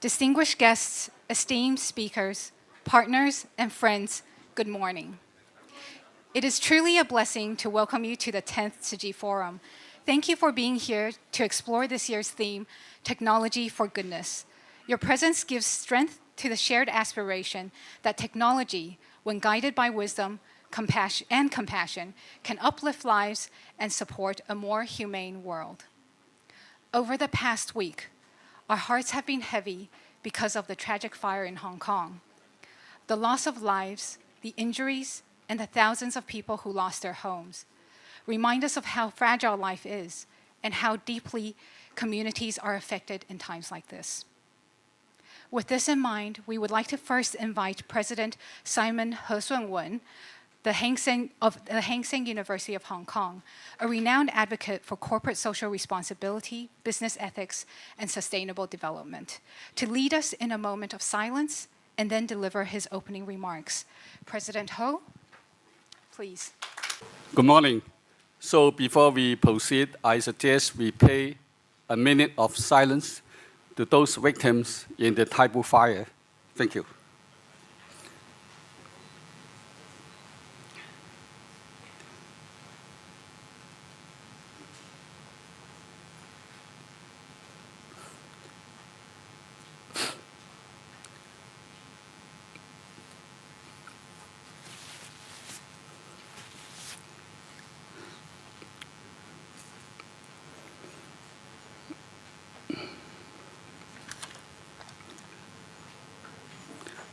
Distinguished guests, esteemed speakers, partners, and friends, good morning. It is truly a blessing to welcome you to the 10th Tzu Chi Forum. Thank you for being here to explore this year's theme, Technology for Goodness. Your presence gives strength to the shared aspiration that technology, when guided by wisdom, compassion, can uplift lives and support a more humane world. Over the past week, our hearts have been heavy because of the tragic fire in Hong Kong. The loss of lives, the injuries, and the thousands of people who lost their homes remind us of how fragile life is and how deeply communities are affected in times like this. With this in mind, we would like to first invite President Simon Ho Shun-man of the Hang Seng University of Hong Kong, a renowned advocate for corporate social responsibility, business ethics, and sustainable development, to lead us in a moment of silence and then deliver his opening remarks. President Ho, please. Good morning. So before we proceed, I suggest we pay a minute of silence to those victims in the Tai Po fire. Thank you.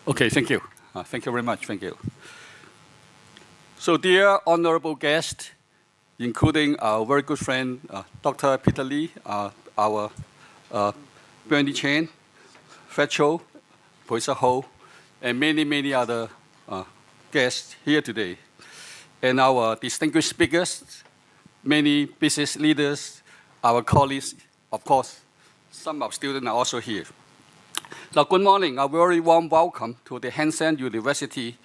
Okay, thank you. Thank you very much. Thank you. So, dear honorable guests, including our very good friend, Dr. Peter Lee, our Bernie Chen, Fred Cho, Professor Ho, and many other guests here today, and our distinguished speakers, many business leaders, our colleagues, of course, some of our students are also here. Now, good morning. A very warm welcome to the Hang Seng University.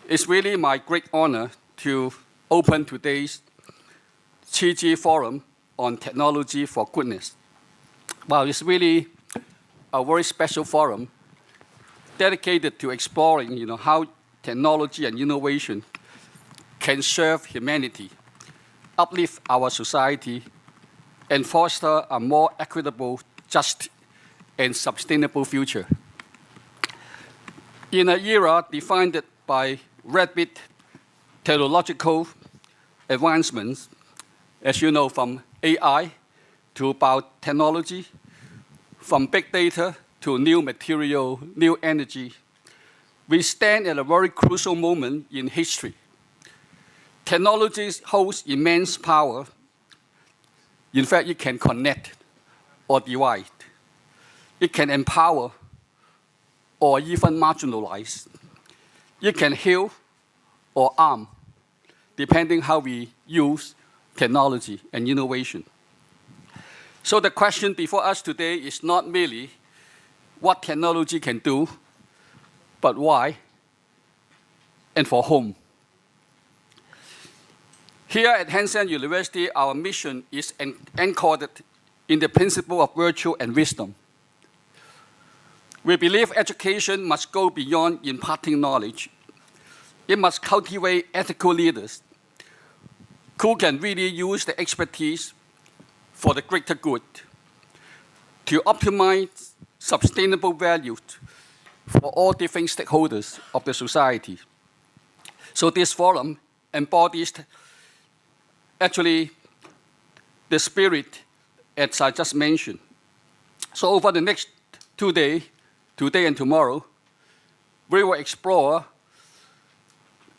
It's really my great honor to open today's Tzu Chi Forum on Technology for Goodness. Well, it's really a very special forum dedicated to exploring, how technology and innovation can serve humanity, uplift our society, and foster a more equitable, just, and sustainable future. In an era defined by rapid technological advancements, as you know, from AI to biotechnology, from big data to new material, new energy, we stand at a very crucial moment in history. Technology holds immense power. In fact, it can connect or divide. It can empower or even marginalize. It can heal or harm, depending how we use technology and innovation. So the question before us today is not merely what technology can do, but why and for whom. Here at Hang Seng University, our mission is anchored in the principle of virtue and wisdom. We believe education must go beyond imparting knowledge. It must cultivate ethical leaders who can really use the expertise for the greater good to optimize sustainable value for all different stakeholders of the society. So this forum embodies actually the spirit as I just mentioned. So over the next 2 days, today and tomorrow, we will explore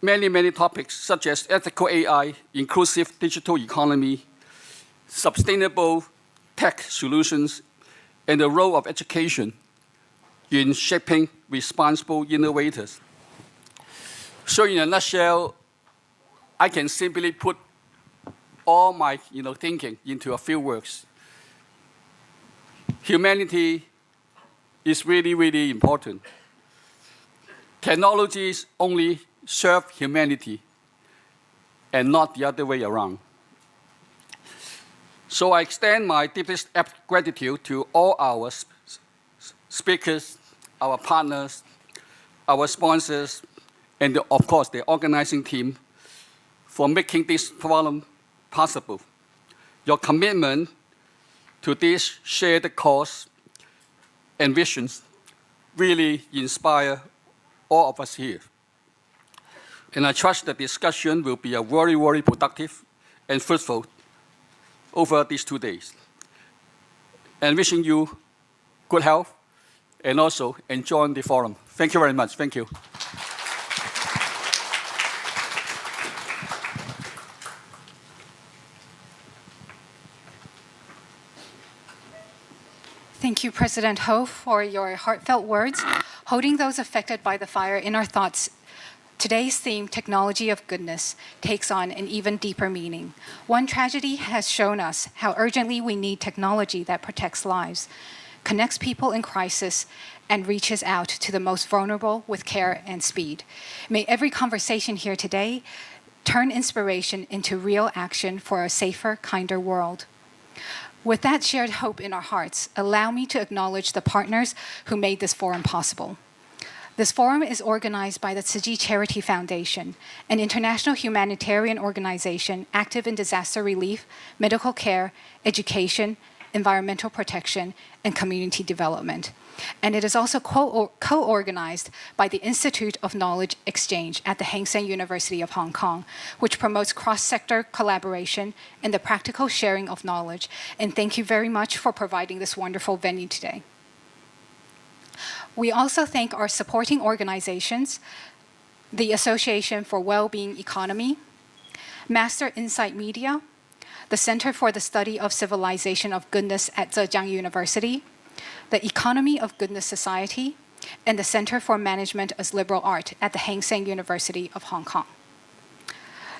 many topics such as ethical AI, inclusive digital economy, sustainable tech solutions, and the role of education in shaping responsible innovators. So in a nutshell, I can simply put all my thinking into a few words. Humanity is really important. Technologies only serve humanity and not the other way around. So I extend my deepest gratitude to all our speakers, our partners, our sponsors, and of course the organizing team for making this forum possible. Your commitment to this shared cause and visions really inspire all of us here. And I trust the discussion will be a very, very productive and fruitful over these 2 days. And wishing you good health and also enjoy the forum. Thank you very much. Thank you. Thank you, President Ho, for your heartfelt words, holding those affected by the fire in our thoughts. Today's theme, Technology of Goodness, takes on an even deeper meaning. One tragedy has shown us how urgently we need technology that protects lives, connects people in crisis, and reaches out to the most vulnerable with care and speed. May every conversation here today turn inspiration into real action for a safer, kinder world. With that shared hope in our hearts, allow me to acknowledge the partners who made this forum possible. This forum is organized by the Tzu Chi Charity Foundation, an international humanitarian organization active in disaster relief, medical care, education, environmental protection, and community development. And it is also co-organized by the Institute of Knowledge Exchange at the Seng University of Hong Kong, which promotes cross-sector collaboration and the practical sharing of knowledge. And thank you very much for providing this wonderful venue today. We also thank our supporting organizations, the Association for Wellbeing Economy, Master Insight Media, the Center for the Study of Civilization of Goodness at Zhejiang University, the Economy of Goodness Society, and the Center for Management as Liberal Art at the Seng University of Hong Kong.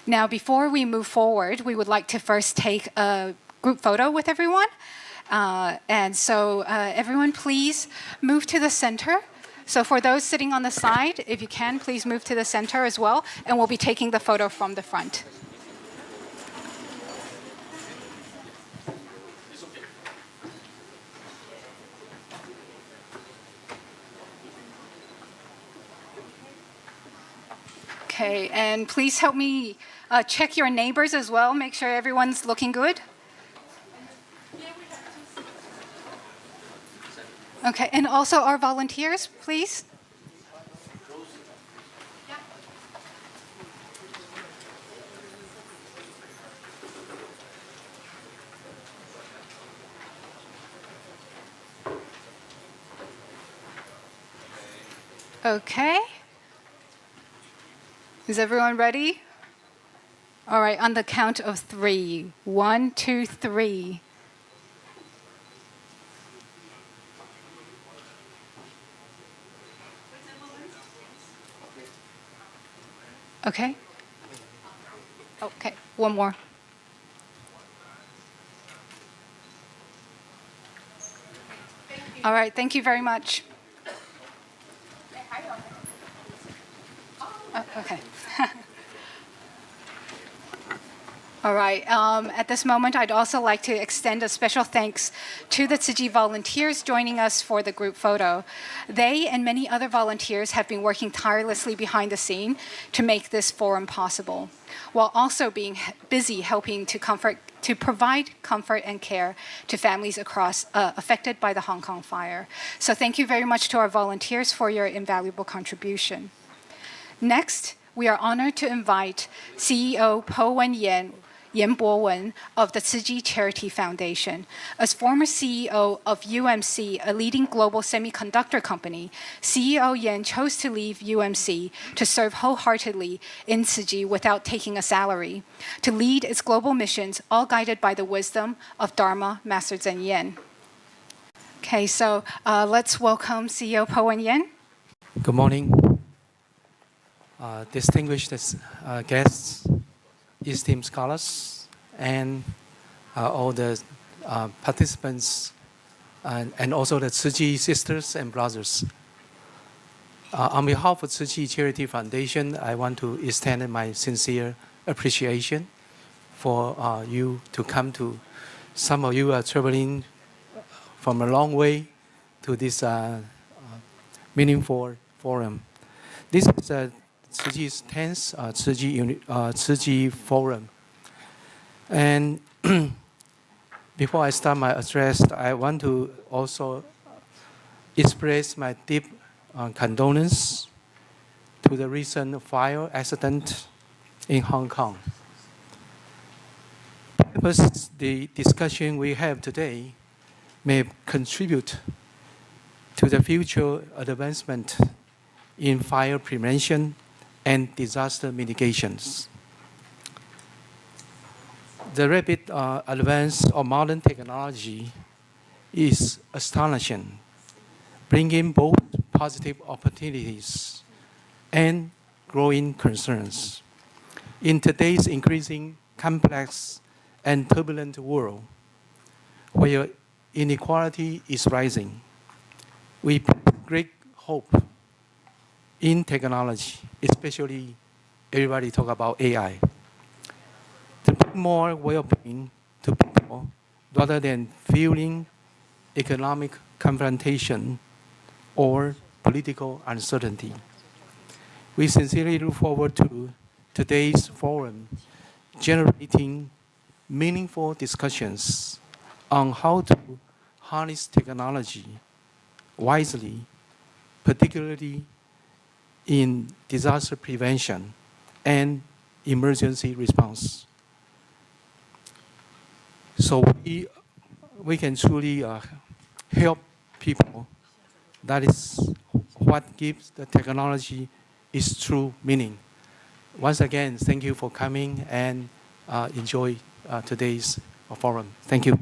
Now, before we move forward, we would like to first take a group photo with everyone. Everyone, please move to the center. So for those sitting on the side, if you can, please move to the center as well, and we'll be taking the photo from the front. Okay, and please help me check your neighbors as well. Make sure everyone's looking good. Okay, and also our volunteers, please. Okay. Is everyone ready? All right, on the count of 3. 1, 2, 3. Okay. Okay, one more. All right, thank you very much. Okay. All right. At this moment, I'd also like to extend a special thanks to the Tzu Chi volunteers joining us for the group photo. They and many other volunteers have been working tirelessly behind the scene to make this forum possible, while also being busy helping to provide comfort and care to families affected by the Hong Kong fire. So thank you very much to our volunteers for your invaluable contribution. Next, we are honored to invite CEO Po-Wen颜博文of the Tzu Chi Charity Foundation. As former CEO of UMC, a leading global semiconductor company, CEO Yen chose to leave UMC to serve wholeheartedly in Tzu Chi without taking a salary, to lead its global missions, all guided by the wisdom of Dharma Master Zen Yen. Okay, so let's welcome CEO Po-Wen Yen. Good morning. Distinguished guests, esteemed scholars, and all the participants, and also the Tzu Chi sisters and brothers. On behalf of Tzu Chi Charity Foundation, I want to extend my sincere appreciation for you to come to. Some of you are traveling from a long way to this meaningful forum. This is Tzu Chi's 10th Tzu Chi Forum. And before I start my address, I want to also express my deep condolence to the recent fire accident in Hong Kong. Perhaps the discussion we have today may contribute to the future advancement in fire prevention and disaster mitigations. The rapid advance of modern technology is astonishing, bringing both positive opportunities and growing concerns. In today's increasing complex and turbulent world, where inequality is rising, we put great hope in technology, especially everybody talk about AI, to bring more well-being to people rather than fueling economic confrontation or political uncertainty. We sincerely look forward to today's forum generating meaningful discussions on how to harness technology wisely, particularly in disaster prevention and emergency response. So we can truly help people. That is what gives the technology its true meaning. Once again, thank you for coming and enjoy today's forum. Thank you.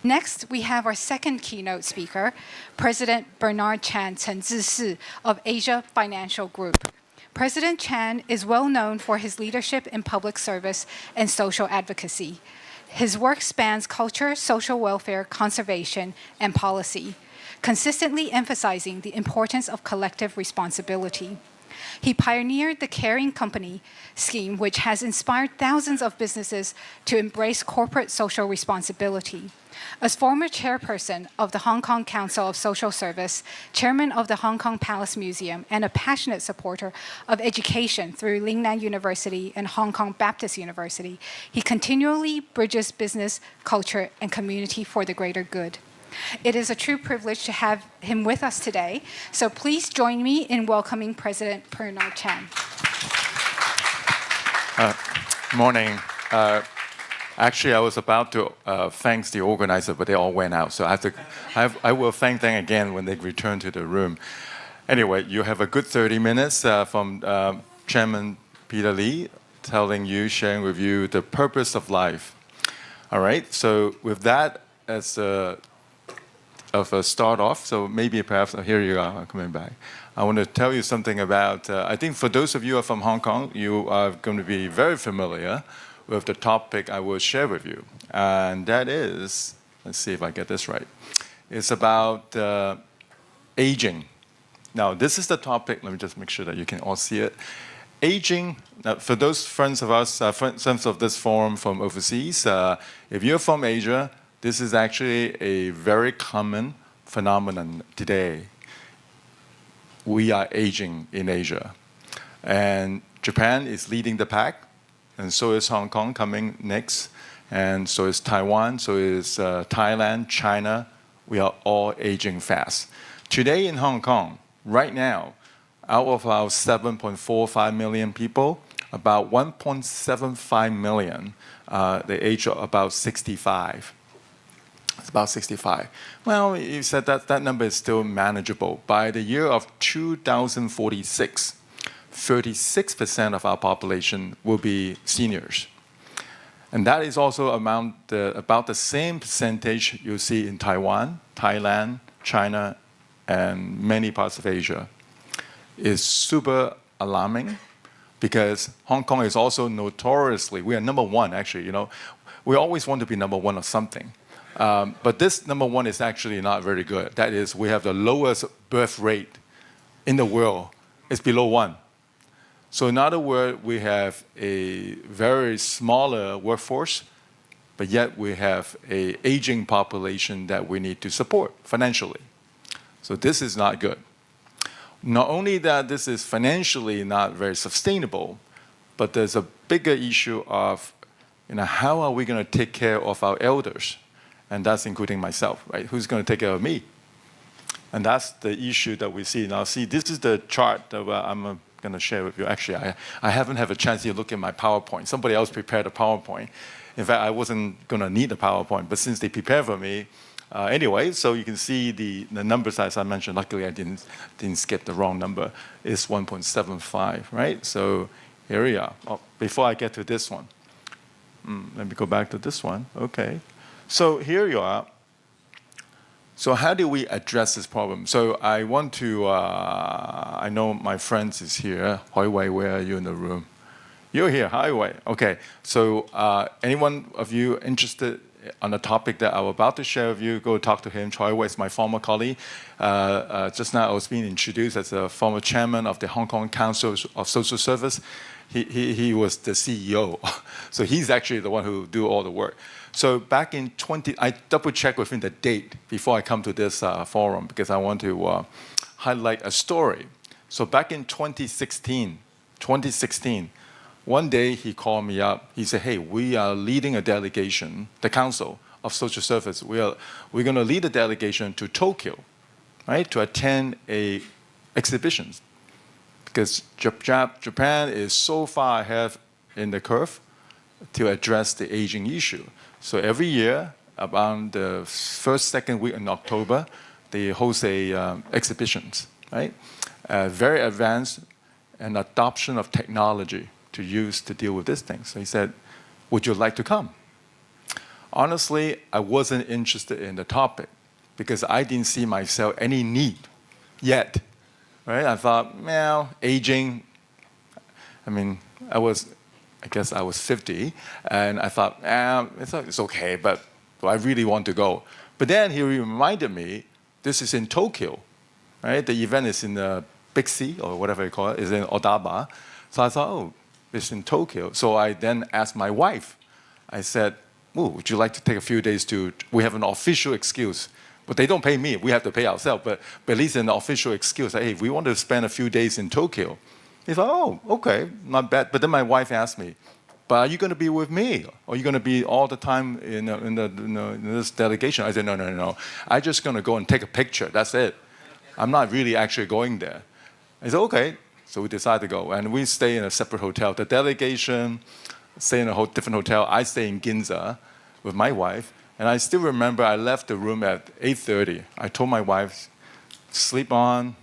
Next, we have our second keynote speaker, President Bernard Chan Chen-Zi-Si of Asia Financial Group. President Chan is well known for his leadership in public service and social advocacy. His work spans culture, social welfare, conservation, and policy, consistently emphasizing the importance of collective responsibility. He pioneered the Caring Company scheme, which has inspired thousands of businesses to embrace corporate social responsibility. As former chairperson of the Hong Kong Council of Social Service, chairman of the Hong Kong Palace Museum, and a passionate supporter of education through Lingnan University and Hong Kong Baptist University, he continually bridges business, culture, and community for the greater good. It is a true privilege to have him with us today, so please join me in welcoming President Bernard Chan. Morning. Actually, I was about to thank the organizer, but they all went out. So I will thank them again when they return to the room. Anyway, you have a good 30 minutes from Chairman Peter Lee sharing with you the purpose of life. All right, so with that as a start off, so maybe perhaps, here you are coming back. I want to tell you something about, I think for those of you who are from Hong Kong, you are going to be very familiar with the topic I will share with you. And that is, let's see if I get this right. It's about aging. Now, this is the topic. Let me just make sure that you can all see it. Aging, for those friends of us, friends of this forum from overseas, if you're from Asia, this is actually a very common phenomenon today. We are aging in Asia. And Japan is leading the pack, and so is Hong Kong coming next, and so is Taiwan, so is Thailand, China. We are all aging fast. Today in Hong Kong, right now, out of our 7.45 million people, about 1.75 million, the age of about 65. It's about 65. Well, you said that number is still manageable. By the year of 2046, 36% of our population will be seniors. And that is also about the same percentage you see in Taiwan, Thailand, China, and many parts of Asia. It's super alarming because Hong Kong is also notoriously, we are number one actually, we always want to be number one of something. But this number one is actually not very good. That is, we have the lowest birth rate in the world. It's below 1. So in other words, we have a very smaller workforce but yet we have an aging population that we need to support financially. So this is not good. Not only that this is financially not very sustainable, but there's a bigger issue of, how are we going to take care of our elders? And that's including myself, right? Who's going to take care of me? And that's the issue that we see. Now, see, this is the chart that I'm going to share with you. Actually, I haven't had a chance to look at my PowerPoint. Somebody else prepared a PowerPoint. In fact, I wasn't going to need a PowerPoint, but since they prepared for me, anyway, so you can see the numbers as I mentioned. Luckily, I didn't skip the wrong number. It's 1.75, right? So here we are. Oh, before I get to this one, let me go back to this one. Okay. So here you are. So how do we address this problem? So I want to, I know my friends is here. Hoi Wei, where are you in the room? You're here, Hoi Wei. Okay, so anyone of you interested on the topic that I'm about to share with you, go talk to him. Hoi Wei is my former colleague. Just now I was being introduced as a former chairman of the Hong Kong Council of Social Service. He was the CEO. So he's actually the one who do all the work. So back in I double check within the date before I come to this forum because I want to highlight a story. So back in 2016, one day he called me up. He said, hey, we are leading a delegation, the Council of Social Service. We're going to lead a delegation to Tokyo, right, to attend a exhibition. Because Japan is so far ahead in the curve to address the aging issue. So every year, around the first, second week in October, they host exhibitions, right? Very advanced and adoption of technology to use to deal with this thing. So he said, would you like to come? Honestly, I wasn't interested in the topic because I didn't see myself any need yet. Right? I thought, well, aging. I mean, I guess I was 50, and I thought, it's okay, but do I really want to go? But then he reminded me, this is in Tokyo, right? The event is in the Big C, or whatever you call it, is in Odaba. So I thought, oh, it's in Tokyo. So I then asked my wife. I said, would you like to take a few days we have an official excuse. But they don't pay me. We have to pay ourselves. But at least an official excuse. Hey, we want to spend a few days in Tokyo. He thought, oh, okay, not bad. But then my wife asked me, but are you going to be with me? Or are you going to be all the time in this delegation? I said, no. I'm just going to go and take a picture. That's it. I'm not really actually going there. I said, okay. So we decided to go. And we stay in a separate hotel. The delegation stay in a different hotel. I stay in Ginza with my wife. And I still remember I left the room at 8:30. I told my wife, sleep on.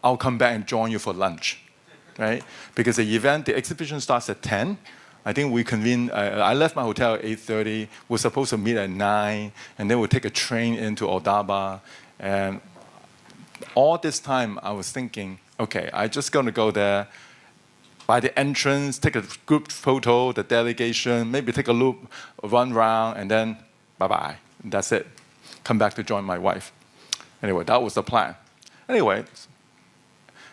I'll come back and join you for lunch, right? Because the exhibition starts at 10. I think we convened, I left my hotel at 8:30. We're supposed to meet at 9. And then we'll take a train into Odaba. And all this time I was thinking, okay, I'm just going to go there. By the entrance, take a group photo, the delegation, maybe take a loop, run round, and then bye-bye. That's it. Come back to join my wife. Anyway, that was the plan. Anyway,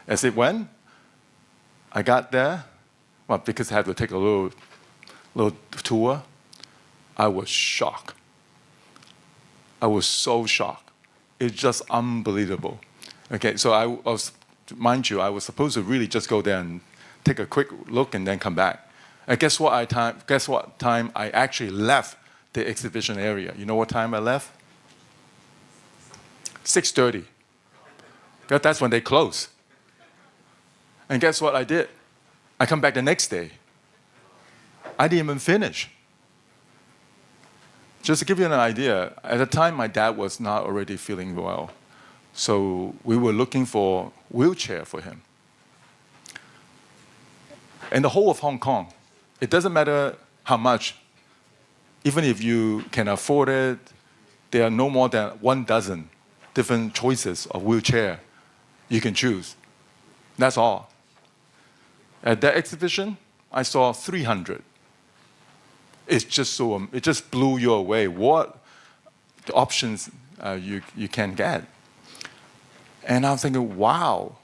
as it went, I got there. Well, because I had to take a little tour, I was shocked. I was so shocked. It's just unbelievable. Okay, so I was, mind you, I was supposed to really just go there and take a quick look and then come back. And guess what time I actually left the exhibition area? You know what time I left? 6:30. That's when they close. And guess what I did? I come back the next day. I didn't even finish. Just to give you an idea, at the time my dad was not already feeling well. So we were looking for a wheelchair for him. In the whole of Hong Kong, it doesn't matter how much. Even if you can afford it, there are no more than 12 different choices of wheelchair you can choose. That's all. At that exhibition, I saw 300. It just blew you away. What the options you can get. And I'm thinking, wow,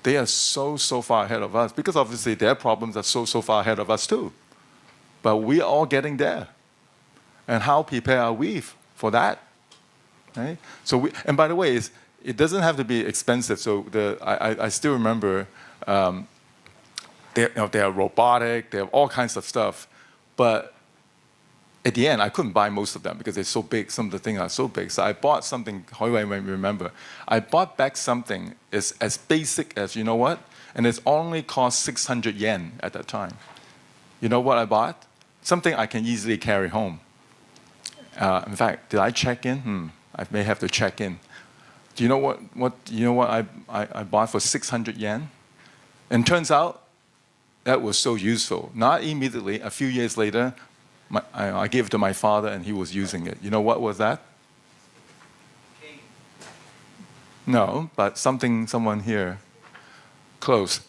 they are so far ahead of us, because obviously their problems are so far ahead of us too. But we're all getting there. And how prepared are we for that? Right? So and by the way, it doesn't have to be expensive. So I still remember they are robotic, they have all kinds of stuff. But at the end, I couldn't buy most of them because they're so big. Some of the things are so big. So I bought something, how do I remember? I bought back something as basic as, you know what? And it's only cost 600 yen at that time. You know what I bought? Something I can easily carry home. In fact, did I check in? I may have to check in. Do you know what I bought for 600 yen? And turns out that was so useful. Not immediately, a few years later, I gave it to my father and he was using it. You know what was that? No, but someone here. Close.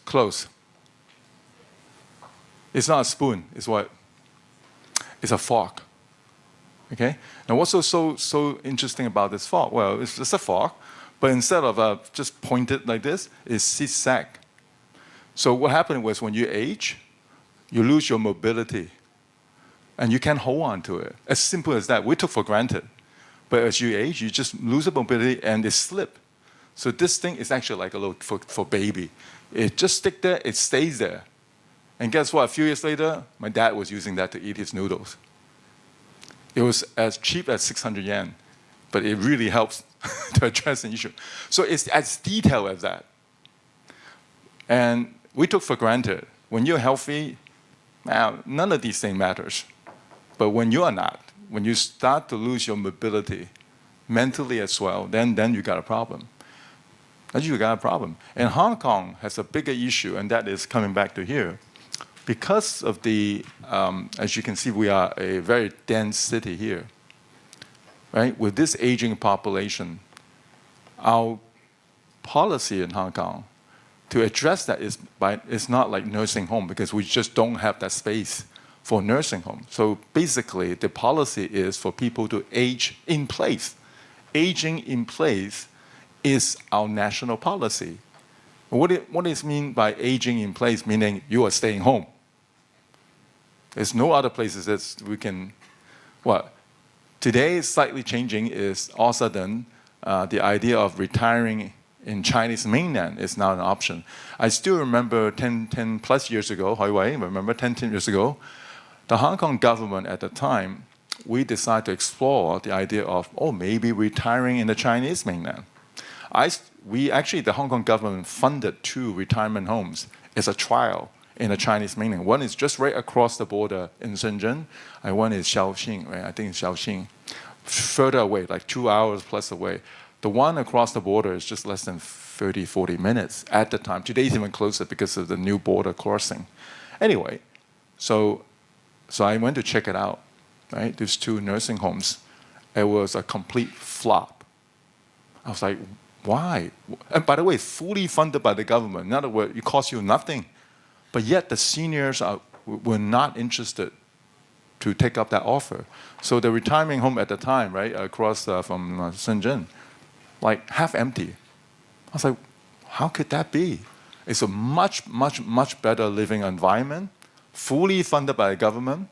It's not a spoon, it's what? It's a fork. Okay? Now what's so interesting about this fork? Well, it's just a fork, but instead of just pointed like this, it's zigzag. So what happened was when you age, you lose your mobility. And you can't hold on to it. As simple as that. We took for granted. But as you age, you just lose the mobility and it slip. So this thing is actually like a little for baby. It just stick there, it stays there. And guess what? A few years later, my dad was using that to eat his noodles. It was as cheap as 600 yen, but it really helps to address an issue. So it's as detailed as that. And we took for granted. When you're healthy, none of these things matters. But when you are not, when you start to lose your mobility, mentally as well, then you got a problem. Then you got a problem. And Hong Kong has a bigger issue, and that is coming back to here. Because of the, as you can see, we are a very dense city here. Right? With this aging population, our policy in Hong Kong to address that is not like nursing home because we just don't have that space for nursing home. So basically, the policy is for people to age in place. Aging in place is our national policy. What does it mean by aging in place? Meaning you are staying home. There's no other places that we can, today is slightly changing is all of a sudden the idea of retiring in Chinese mainland is now an option. I still remember 10 plus years ago, remember 10 years ago, the Hong Kong government at the time, we decided to explore the idea of, maybe retiring in the Chinese mainland. The Hong Kong government funded 2 retirement homes as a trial in the Chinese mainland. One is just right across the border in Shenzhen, and one is Shaoxing, right? I think it's Shaoxing. Further away, like 2 hours plus away. The one across the border is just less than 30, 40 minutes at the time. Today it's even closer because of the new border crossing. Anyway, so I went to check it out, right? These 2 nursing homes. It was a complete flop. I was like, why? And by the way, fully funded by the government. In other words, it costs you nothing. But yet the seniors were not interested to take up that offer. So the retirement home at the time, right, across from Shenzhen, like half empty. I was like, how could that be? It's a much, much, much better living environment, fully funded by the government,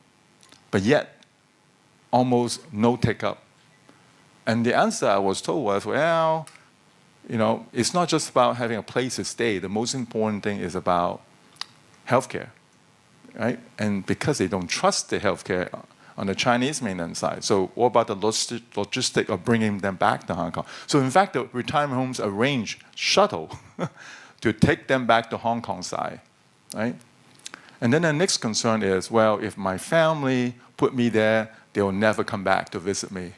but yet almost no take-up. And the answer I was told was, it's not just about having a place to stay. The most important thing is about healthcare, right? And because they don't trust the healthcare on the Chinese mainland side, so what about the logistic of bringing them back to Hong Kong? So in fact, the retirement homes arrange shuttle to take them back to Hong Kong side, right? And then the next concern is, if my family put me there, they will never come back to visit me,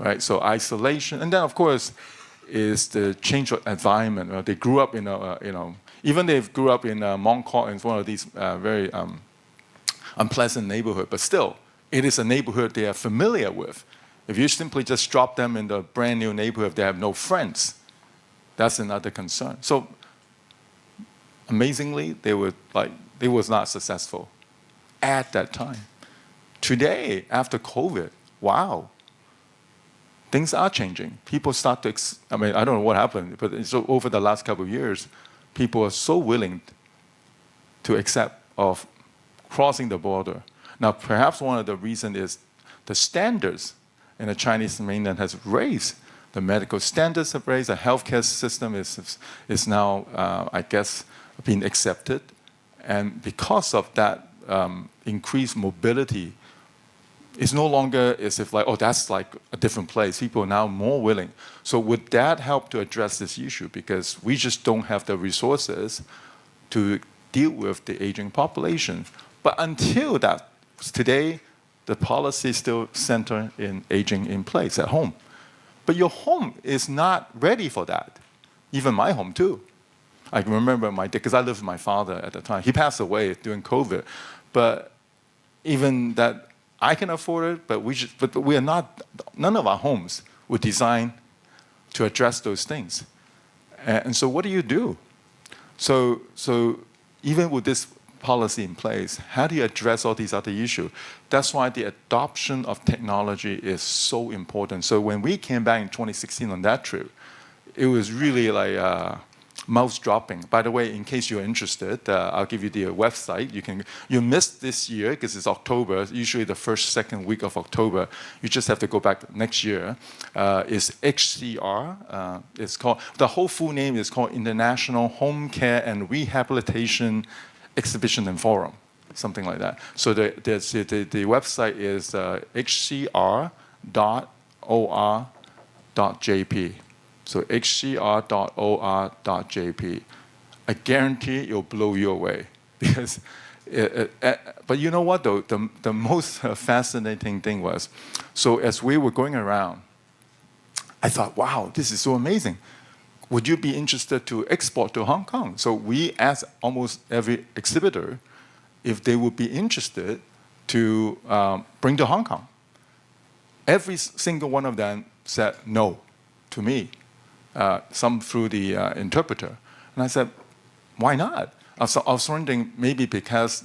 right? So isolation, and then of course, is the change of environment. They grew up in even they grew up in Mong Kok, in one of these very unpleasant neighborhood, but still, it is a neighborhood they are familiar with. If you simply just drop them in the brand new neighborhood, they have no friends. That's another concern. So amazingly, they was not successful at that time. Today, after COVID, wow. Things are changing. People start to, I don't know what happened, but so over the last couple of years, people are so willing to accept of crossing the border. Now, perhaps one of the reasons is the standards in the Chinese mainland has raised. The medical standards have raised. The healthcare system is now, I guess, being accepted. And because of that increased mobility, it's no longer as if like, oh, that's like a different place. People are now more willing. So would that help to address this issue? Because we just don't have the resources to deal with the aging population. But until that, today, the policy is still centered in aging in place at home. But your home is not ready for that. Even my home too. I can remember because I lived with my father at the time. He passed away during COVID. But even that, I can afford it, but we are not, none of our homes were designed to address those things. And so what do you do? So even with this policy in place, how do you address all these other issues? That's why the adoption of technology is so important. So when we came back in 2016 on that trip, it was really like mouth-dropping. By the way, in case you're interested, I'll give you the website. You missed this year because it's October, usually the first, second week of October. You just have to go back next year. It's HCR. It's called, the whole full name is called International Home Care and Rehabilitation Exhibition and Forum, something like that. So the website is hcr.or.jp. So hcr.or.jp. I guarantee it'll blow you away. Because but you know what, though? The most fascinating thing was, so as we were going around, I thought, wow, this is so amazing. Would you be interested to export to Hong Kong? So we asked almost every exhibitor if they would be interested to bring to Hong Kong. Every single one of them said no to me. Some through the interpreter. And I said, why not? I was wondering maybe because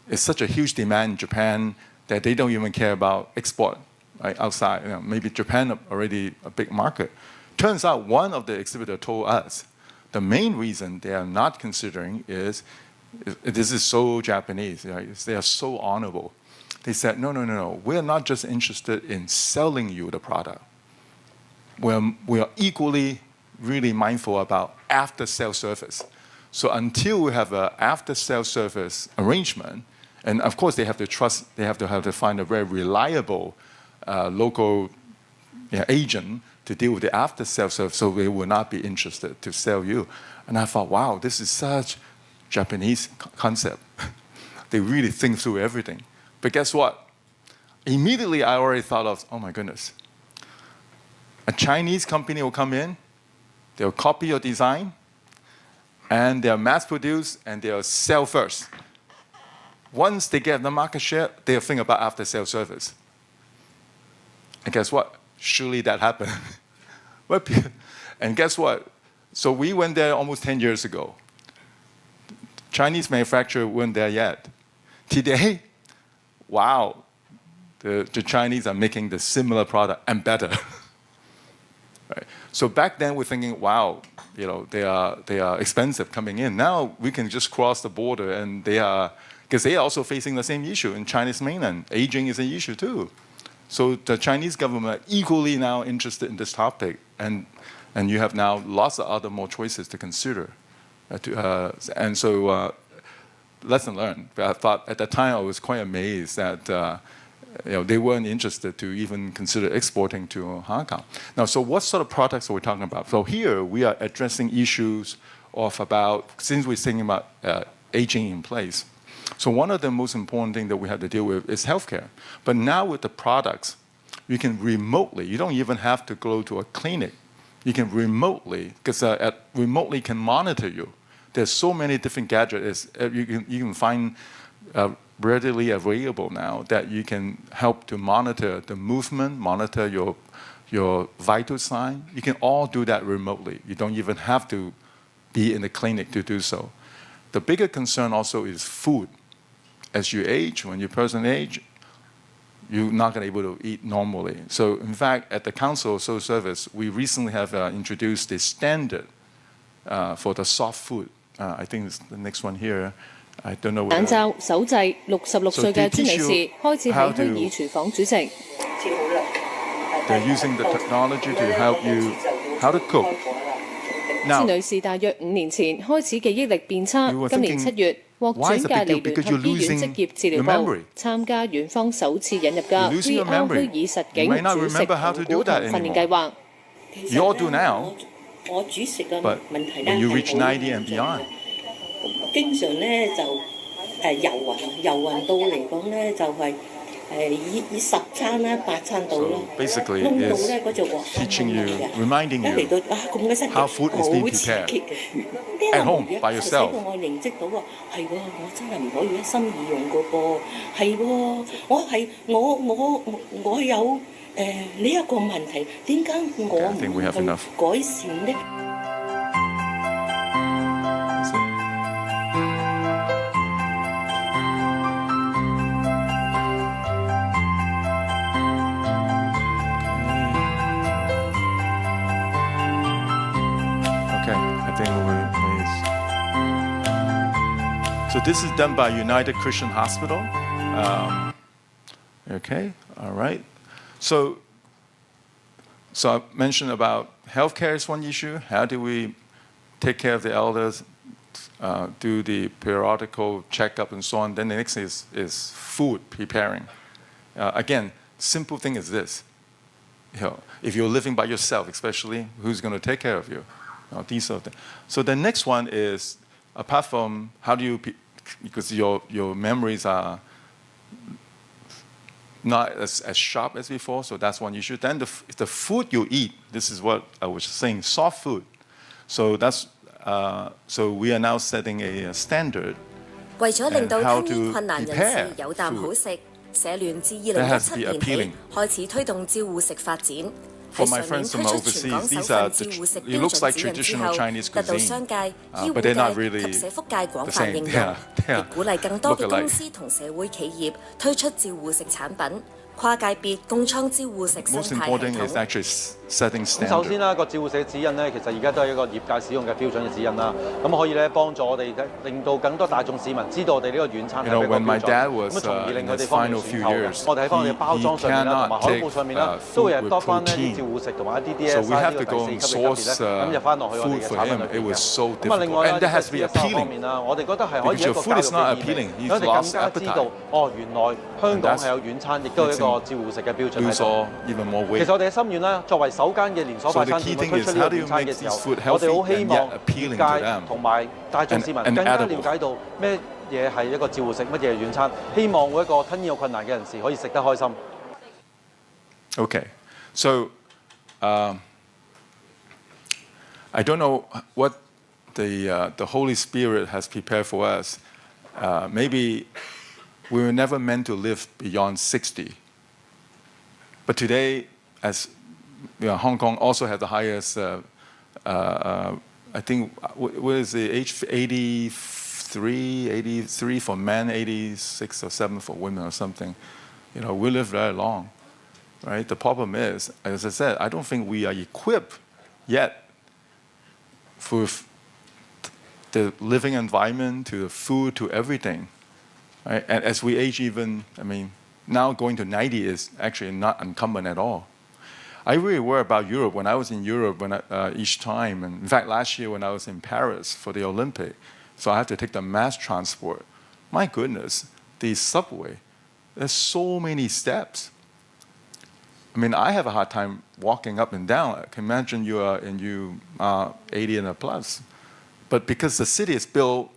it's such a huge demand in Japan that they don't even care about export right, outside. You know, maybe Japan already a big market. Turns out one of the exhibitors told us the main reason they are not considering is this is so Japanese. Right? They are so honorable. They said, no. We're not just interested in selling you the product. We are equally really mindful about after-sale service. So until we have an after-sale service arrangement, and of course they have to trust, they have to find a very reliable local agent to deal with the after-sale service, so they will not be interested to sell you. And I thought, wow, this is such Japanese concept. They really think through everything. But guess what? Immediately I already thought of, oh my goodness, a Chinese company will come in, they'll copy your design, and they'll mass produce, and they'll sell first. Once they get the market share, they'll think about after-sale service. And guess what? Surely that happened. And guess what? So we went there almost 10 years ago. Chinese manufacturer weren't there yet. Today, wow, the Chinese are making the similar product and better. Right. So back then we're thinking, wow, they are expensive coming in. Now we can just cross the border, and because they are also facing the same issue in Chinese mainland. Aging is an issue too. So the Chinese government are equally now interested in this topic, and you have now lots of other more choices to consider. And so lesson learned. But I thought at the time I was quite amazed that they weren't interested to even consider exporting to Hong Kong. Now, so what sort of products are we talking about? So here we are addressing issues since we're thinking about aging in place. So one of the most important things that we have to deal with is healthcare. But now with the products, you can remotely, you don't even have to go to a clinic. You can remotely, because remotely can monitor you. There's so many different gadgets you can find readily available now that you can help to monitor the movement, monitor your vital sign. You can all do that remotely. You don't even have to be in the clinic to do so. The bigger concern also is food. As you age, when your person age, you're not going to be able to eat normally. So in fact, at the Council of Social Service, we recently have introduced a standard for the soft food. I think it's the next one here. I don't know. 眼罩手製66歲嘅朱女士開始喺虛擬廚房煮食。They're using the technology to help you how to cook. 朱女士大約5年前開始記憶力變差，今年7月獲轉介嚟聯合醫院職業治療部參加院方首次引入嘅 VR 虛擬實境煮食盤古同訓練計劃。You all do now, 我煮食嘅 but 問題咧 when you reach 90 and beyond, 經常咧就遊魂到嚟講咧就係以10餐啦8餐到啦， so basically 燶到 is 咧嗰隻鑊 teaching you, reminding 一嚟 you 到咁嘅身 how food is being 好刺 prepared 激嘅。 at home by 使 yourself. 到我認識到喎，係喎，我真係唔可以一心二用個噃，係喎，我有呢一個問題，點解我 I think we have 唔 enough. 去改善呢？ That's it. Okay, I think so this is done by United Christian Hospital. Okay, all right. So I mentioned about healthcare is one issue. How do we take care of the elders, do the periodical checkup and so on? Then the next thing is food preparing. Again, simple thing is this. If you're living by yourself, especially, who's going to take care of you? These sort of things. So the next one is, apart from how do you, because your memories are not as sharp as before, so that's one issue. Then the food you eat, this is what I was saying, soft food. So that's so we are now setting a standard. 為咗令到 how 聽 to 醫困難人 prepare 士有啖好食，社聯自 That has to be 2017年 appealing. 起開始推動照護食發展。 For 喺 my 上年 friends 推 from 出全港 overseas, 首 these are 份照護食 it 標 looks 準 like 指引之 traditional 後， Chinese 得到 cuisine, 商界、醫 but they're not 護界 really 及社福界廣 the 泛 same. 應 They 用， are 亦鼓勵更多嘅 look alike. 公司同社會企業推出照護食產品，跨界別共創照護食生 Most 態 important 系 is 統。 actually setting 咁首先 standard. 啦，個照護社指引咧，其實而家都係一個業界使用嘅標準嘅指引啦。咁可以咧幫助我哋令到更多大眾市民知道我哋呢個軟餐係 You know, 一個 when my 標 dad 準， was 咁從而令 in 佢哋 his 方面 final 選 few 購嘅。 years, 我哋喺方面嘅包裝上面啦，同埋海報上面啦，都會有多翻呢啲照護食同埋一啲 So DSI we have 呢 to 個 go 第 and 四級嘅級 source 別咧，咁入翻落去我哋 food 嘅 for 產品 him. 裏 It 邊 was 嘅。 so 咁啊，另 difficult, 外 and 啦， that has to be 喺 DSI 方 appealing. 面啦，我哋覺得係可以 Because 一 your 個 food 教 is 育 not 嘅意味， appealing. 因 You've 為我哋更 lost 加知道 appetite. 原來香港係有軟餐，亦都有一個照護食嘅標準 You 喺度。 saw even more 其 weight. 實我哋嘅心願咧，作為首間嘅連鎖 So 快 the 餐 key 店 thing 去推 is 出呢 how 個 do you 軟餐 make 嘅時 these 候， food 我哋 healthy 好希 and 望 yet appealing to 業界 them 同埋大眾市民 and 更加 edible. 了解到咩嘢係一個照護食，乜嘢係軟餐，希望每一個吞咽有困難嘅人士可以食得開心。Okay, so I don't know what the Holy Spirit has prepared for us. Maybe we were never meant to live beyond 60. But today, as Hong Kong also has the highest, I think, what is the age? 83 for men, 86 or 7 for women or something. You know, we live very long, right? The problem is, as I said, I don't think we are equipped yet for the living environment, to the food, to everything. Right? And as we age even, I mean, now going to 90 is actually not uncommon at all. I really worry about Europe. When I was in Europe, each time, and in fact last year when I was in Paris for the Olympic, so I have to take the mass transport. My goodness, the subway, there's so many steps. I mean, I have a hard time walking up and down. I can imagine you are 80 and a plus. But because the city is built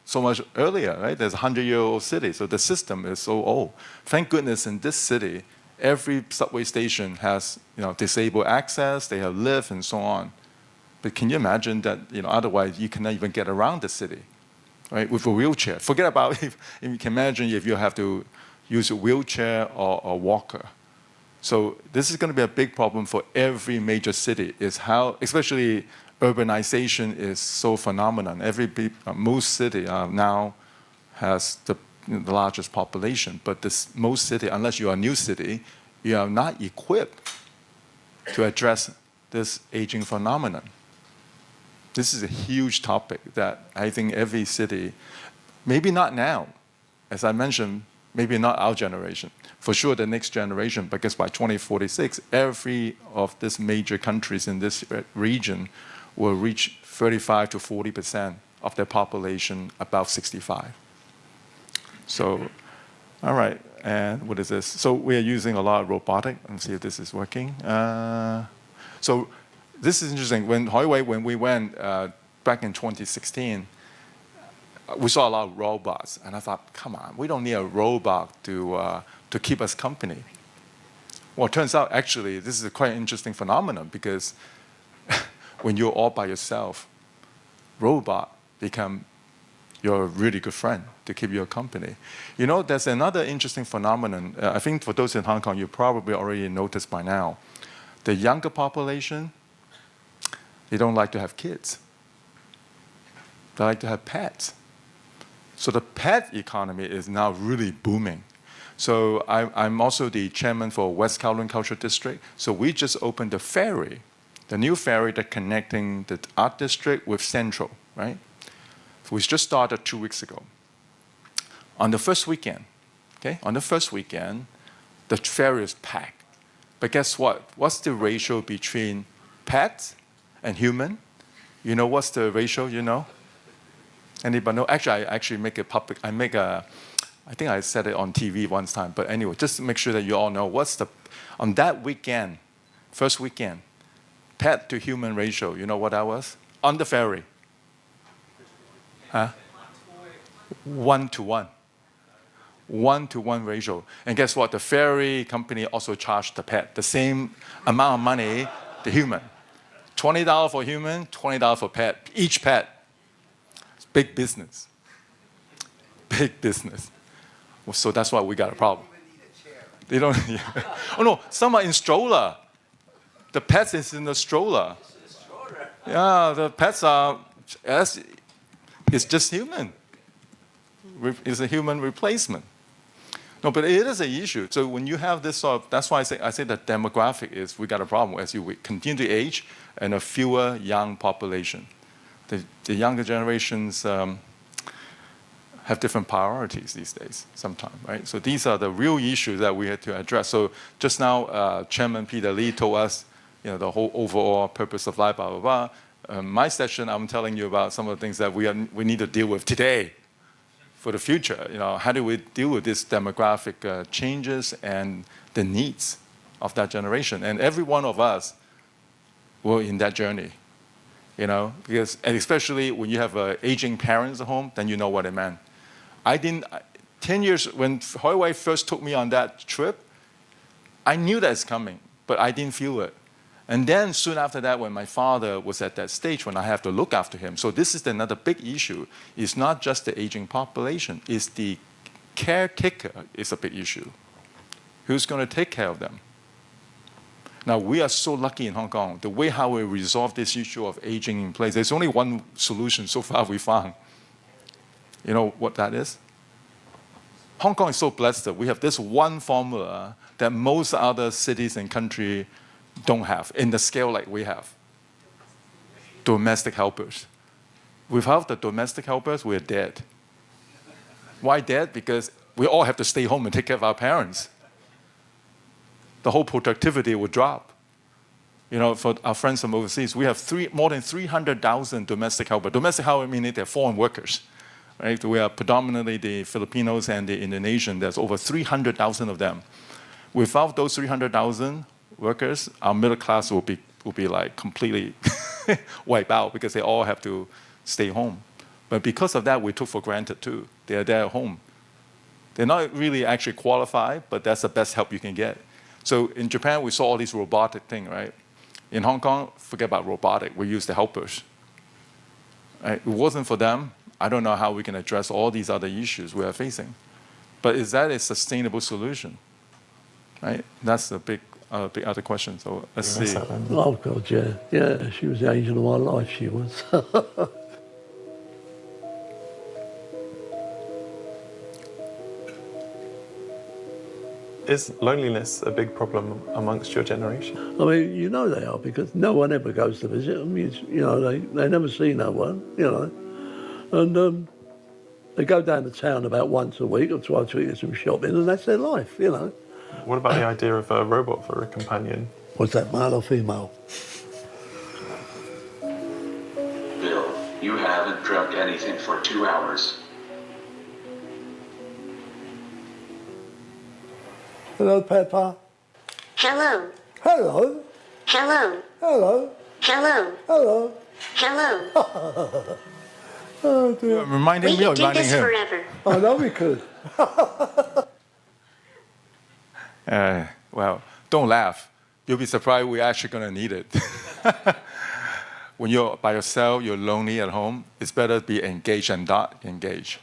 so much earlier, right? There's a 100-year-old city, so the system is so old. Thank goodness in this city, every subway station has disabled access, they have lift and so on. But can you imagine that otherwise you cannot even get around the city, right? With a wheelchair. Forget about if you can imagine if you have to use a wheelchair or a walker. So this is going to be a big problem for every major city, is how, especially urbanization is so phenomenal. Most city now has the largest population, but most city, unless you are a new city, you are not equipped to address this aging phenomenon. This is a huge topic that I think every city, Maybe not now. As I mentioned, maybe not our generation. For sure the next generation, because by 2046, every of these major countries in this region will reach 35 to 40% of their population above 65. So, all right, and what is this? So we are using a lot of robotic. Let's see if this is working. So this is interesting. When we went back in 2016, we saw a lot of robots, and I thought, come on, we don't need a robot to keep us company. Well, it turns out, actually, this is a quite interesting phenomenon, because when you're all by yourself, robot become your really good friend to keep you company. You know, there's another interesting phenomenon. I think for those in Hong Kong, you probably already noticed by now. The younger population, they don't like to have kids. They like to have pets. So the pet economy is now really booming. So I'm also the chairman for West Kowloon Cultural District. So we just opened the ferry, the new ferry that's connecting the art district with Central, right? So we just started 2 weeks ago. On the first weekend, the ferry is packed. But guess what? What's the ratio between pets and human? You know what's the ratio, you know? Anybody know? Actually, I actually make it public. I think I said it on TV once time. But anyway, just to make sure that you all know, on that weekend, first weekend, pet to human ratio, you know what that was? On the ferry. 1 to 1. 1 to 1 ratio. And guess what? The ferry company also charged the pet the same amount of money, the human. $20 for human, $20 for pet. Each pet. It's big business. Big business. So that's why we got a problem. They don't. Yeah. Oh no, some are in stroller. The pets is in the stroller. Yeah, the pets are. It's just human. It's a human replacement. No, but it is an issue. So when you have this sort of, that's why I say that demographic is, we got a problem as you continue to age and a fewer young population. The younger generations have different priorities these days sometimes, right? So these are the real issues that we had to address. So just now, Chairman Peter Lee told us, you know, the whole overall purpose of life, blah, blah, blah. My session, I'm telling you about some of the things that we need to deal with today for the future. You know, how do we deal with these demographic changes and the needs of that generation? And every one of us were in that journey, you know, and especially when you have aging parents at home, then you know what it meant. 10 years, when Hoi first took me on that trip, I knew that it's coming, but I didn't feel it. And then soon after that, when my father was at that stage when I have to look after him. So this is another big issue. It's not just the aging population. It's the caretaker is a big issue. Who's going to take care of them? Now, we are so lucky in Hong Kong. The way how we resolve this issue of aging in place, there's only one solution so far we found. You know what that is? Hong Kong is so blessed that we have this one formula that most other cities and countries don't have in the scale like we have. Domestic helpers. Without the domestic helpers, we're dead. Why dead? Because we all have to stay home and take care of our parents. The whole productivity would drop. You know, for our friends from overseas, we have more than 300,000 domestic helpers. Domestic helpers meaning they're foreign workers. Right? We are predominantly the Filipinos and the Indonesian. There's over 300,000 of them. Without those 300,000 workers, our middle class will be like completely wiped out because they all have to stay home. But because of that, we took for granted too. They are there at home. They're not really actually qualified, but that's the best help you can get. So in Japan, we saw all these robotic things, right? In Hong Kong, forget about robotic. We use the helpers. Right? If it wasn't for them, I don't know how we can address all these other issues we are facing. But is that a sustainable solution? Right? That's a big other question. So let's see. Oh God, yeah, yeah. She was the angel of my life. She was. Is loneliness a big problem amongst your generation? I mean, you know they are, because no one ever goes to visit them. You know, they never see no one. You know, and They go down to town about once a week or twice a week, get some shopping, and that's their life, you know. What about the idea of a robot for a companion? What's that, male or female? Bill, you haven't dreamt anything for 2 hours. Hello, Peppa. Hello. Hello. Hello. Hello. Hello. Hello. Hello. Oh dear. You're reminding me We or could do reminding this him? forever. I know we could. Well, don't laugh. You'll be surprised we're actually going to need it. When you're by yourself, you're lonely at home, it's better to be engaged and not engaged.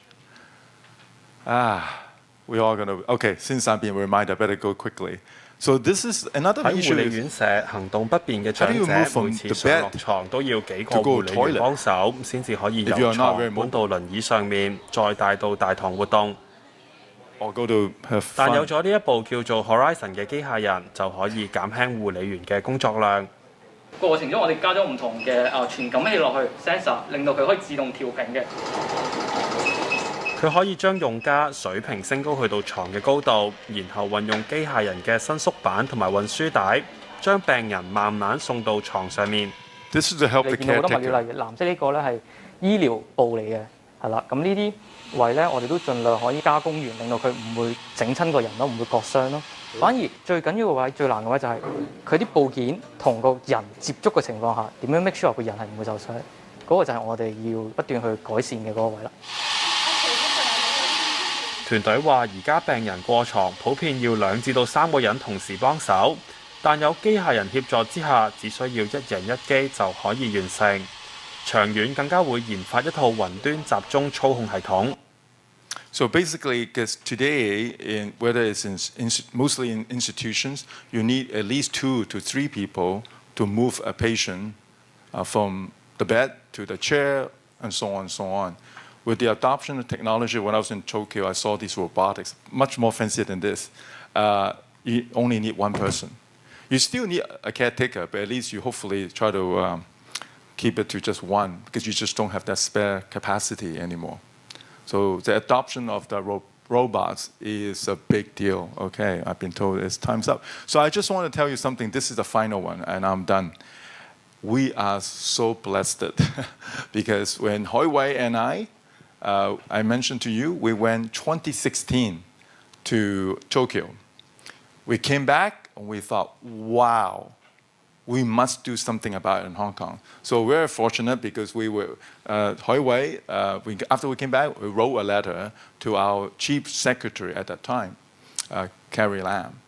We're all going to... Okay, since I'm being reminded, I better go quickly. So this is another 喺護 issue 理 is 院舍行動不便嘅長 How do you 者， move from 每次 the 上落 bed 床都要幾個 to go 護理 toilet? 員幫手，先至可以 If you 由 are not 床 very 搬到輪椅上面，再帶到大堂活動。 or go to have 但 fun. 有咗呢一部叫做 Horizon 嘅機械人，就可以減輕護理員嘅工作量。過程中，我哋加咗唔同嘅傳感器落去 sensor， 令到佢可以自動調頻嘅。佢可以將用家水平升高去到床嘅高度，然後運用機械人嘅伸縮板同埋運輸帶，將病人慢慢送到床上面。This is to help the 你見到好多物 caretaker. 料，例如藍色呢個咧係醫療部嚟嘅，係啦。咁呢啲位咧，我哋都盡量可以加工完，令到佢唔會整親個人咯，唔會割傷咯。反而最緊要嘅位、最難嘅位就係佢啲部件同個人接觸嘅情況下，點樣 make sure 個人係唔會受傷？嗰個就係我哋要不斷去改善嘅嗰個位啦。團隊話：而家病人過床普遍要2至到3個人同時幫手，但有機械人協助之下，只需要1人1機就可以完成。長遠更加會研發一套雲端集中操控系統。So basically, because today, whether it's mostly in institutions, you need at least 2 to 3 people to move a patient from the bed to the chair and so on and so on. With the adoption of technology, when I was in Tokyo, I saw these robotics, much more fancy than this. You only need 1 person. You still need a caretaker, but at least you hopefully try to keep it to just 1 because you just don't have that spare capacity anymore. So the adoption of the robots is a big deal. Okay, I've been told it's time's up. So I just want to tell you something. This is the final one, and I'm done. We are so blessed because when Hoi Wei and I mentioned to you, we went 2016 to Tokyo. We came back and we thought, wow, we must do something about it in Hong Kong. So we're fortunate because we were, Hoi Wei, after we came back, we wrote a letter to our chief secretary at that time, Carrie Lam.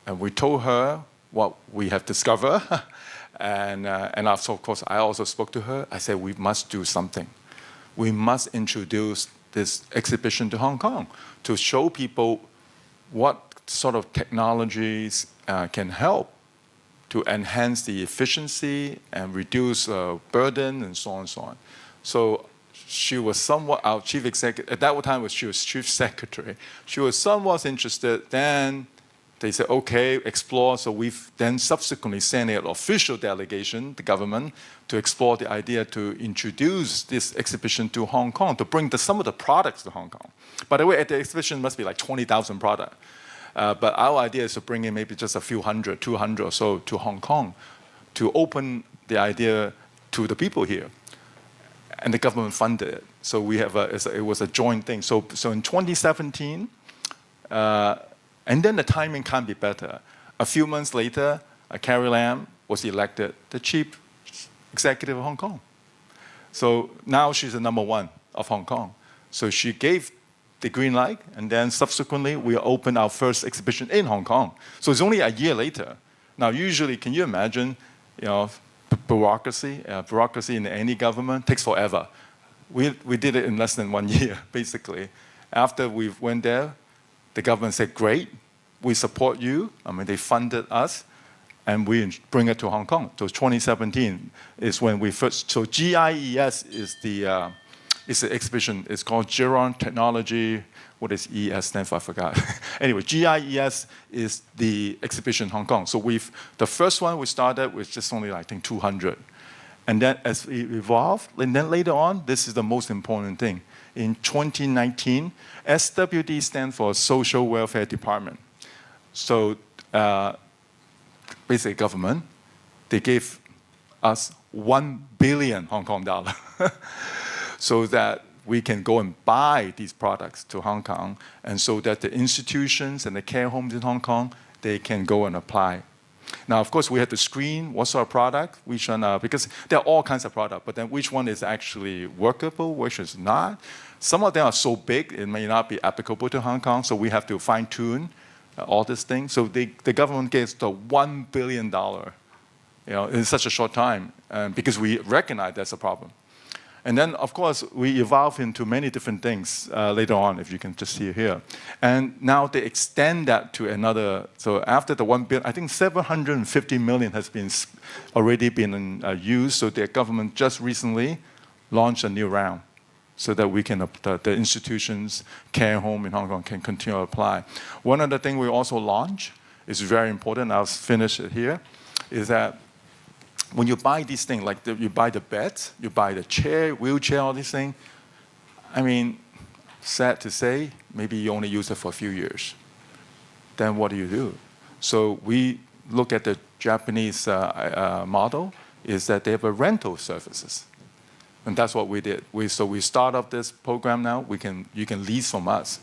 And we told her what we have discovered. and also, of course, I also spoke to her. I said, we must do something. We must introduce this exhibition to Hong Kong to show people what sort of technologies can help to enhance the efficiency and reduce burden and so on and so on. So she was somewhat, our chief executive, at that time she was chief secretary. She was somewhat interested. Then they said, okay, explore. So we've then subsequently sent an official delegation, the government, to explore the idea to introduce this exhibition to Hong Kong, to bring some of the products to Hong Kong. By the way, at the exhibition must be like 20,000 products. But our idea is to bring in maybe just a few hundred, 200 or so to Hong Kong to open the idea to the people here. And the government funded it. So we have it was a joint thing. So in 2017, and then the timing can't be better. A few months later, Carrie Lam was elected the chief executive of Hong Kong. So now she's the #1 of Hong Kong. So she gave the green light, and then subsequently we opened our first exhibition in Hong Kong. So it's only a year later. Now, usually, can you imagine, bureaucracy in any government takes forever. We did it in less than 1 year, basically. After we went there, the government said, great, we support you. I mean, they funded us, and we bring it to Hong Kong. So 2017 is when we first, so GIES is the exhibition. It's called Giron Technology. What does ES stand for? I forgot. Anyway, GIES is the exhibition in Hong Kong. So the first one we started with just only, I think, 200. And then as we evolved, and then later on, this is the most important thing. in 2019, SWD stands for Social Welfare Department. So basically government, they gave us 1 billion Hong Kong dollar so that we can go and buy these products to Hong Kong, and so that the institutions and the care homes in Hong Kong, they can go and apply. Now, of course, we have to screen what sort of product, which one, because there are all kinds of products, but then which one is actually workable, which is not. Some of them are so big, it may not be applicable to Hong Kong, so we have to fine-tune all these things. So the government gave the $1 billion, in such a short time, because we recognize that's a problem. And then, of course, we evolve into many different things later on, if you can just see here. And now they extend that to another. So after the 1 billion, I think 750 million has been already been used. So the government just recently launched a new round, so that we can the institutions, care home in Hong Kong can continue to apply. One other thing we also launched is very important. I'll finish it here. Is that when you buy these things, like you buy the beds, you buy the chair, wheelchair, all these things, I mean, sad to say, maybe you only use it for a few years. Then what do? So we look at the Japanese model, is that they have a rental services. And that's what we did. So we start up this program now. You can lease from us,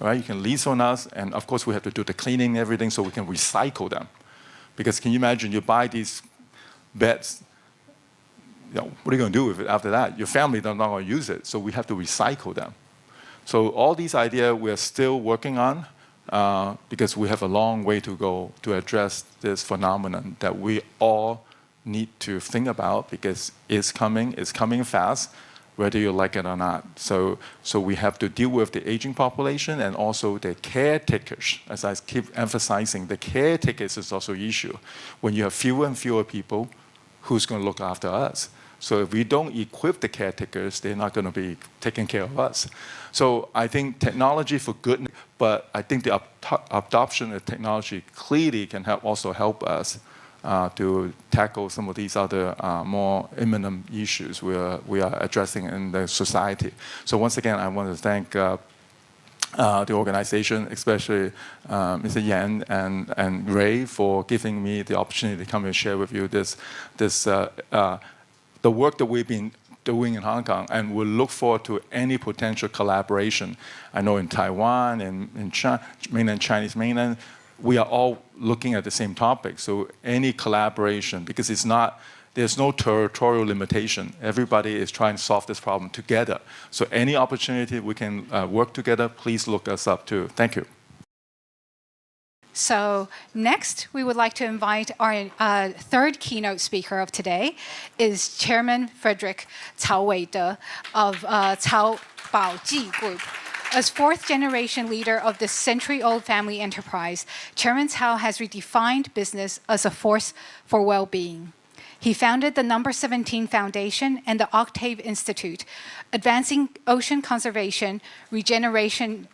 right? You can lease from us, and of course we have to do the cleaning and everything, so we can recycle them. Because can you imagine, you buy these beds, what are you going to do with it after that? Your family is not going to use it, so we have to recycle them. So all these ideas we're still working on, because we have a long way to go to address this phenomenon that we all need to think about, because it's coming fast, whether you like it or not. So we have to deal with the aging population and also the caretakers. As I keep emphasizing, the caretakers is also an issue. When you have fewer and fewer people, who's going to look after us? So if we don't equip the caretakers, they're not going to be taking care of us. So I think technology for good, but I think the adoption of technology clearly can also help us to tackle some of these other more imminent issues we are addressing in the society. So once again, I want to thank the organization, especially Mr. Yan and Ray, for giving me the opportunity to come and share with you the work that we've been doing in Hong Kong, and we'll look forward to any potential collaboration. I know in Taiwan and in mainland Chinese mainland, we are all looking at the same topic. So any collaboration, because there's no territorial limitation. Everybody is trying to solve this problem together. So any opportunity we can work together, please look us up too. Thank you. So next, we would like to invite our third keynote speaker of today is Chairman Frederick Tsao of曹宝记Group. As fourth-generation leader of this century-old family enterprise, Chairman Tsao has redefined business as a force for well-being. He founded the No. 17 Foundation and the Octave Institute, advancing ocean conservation, regenerative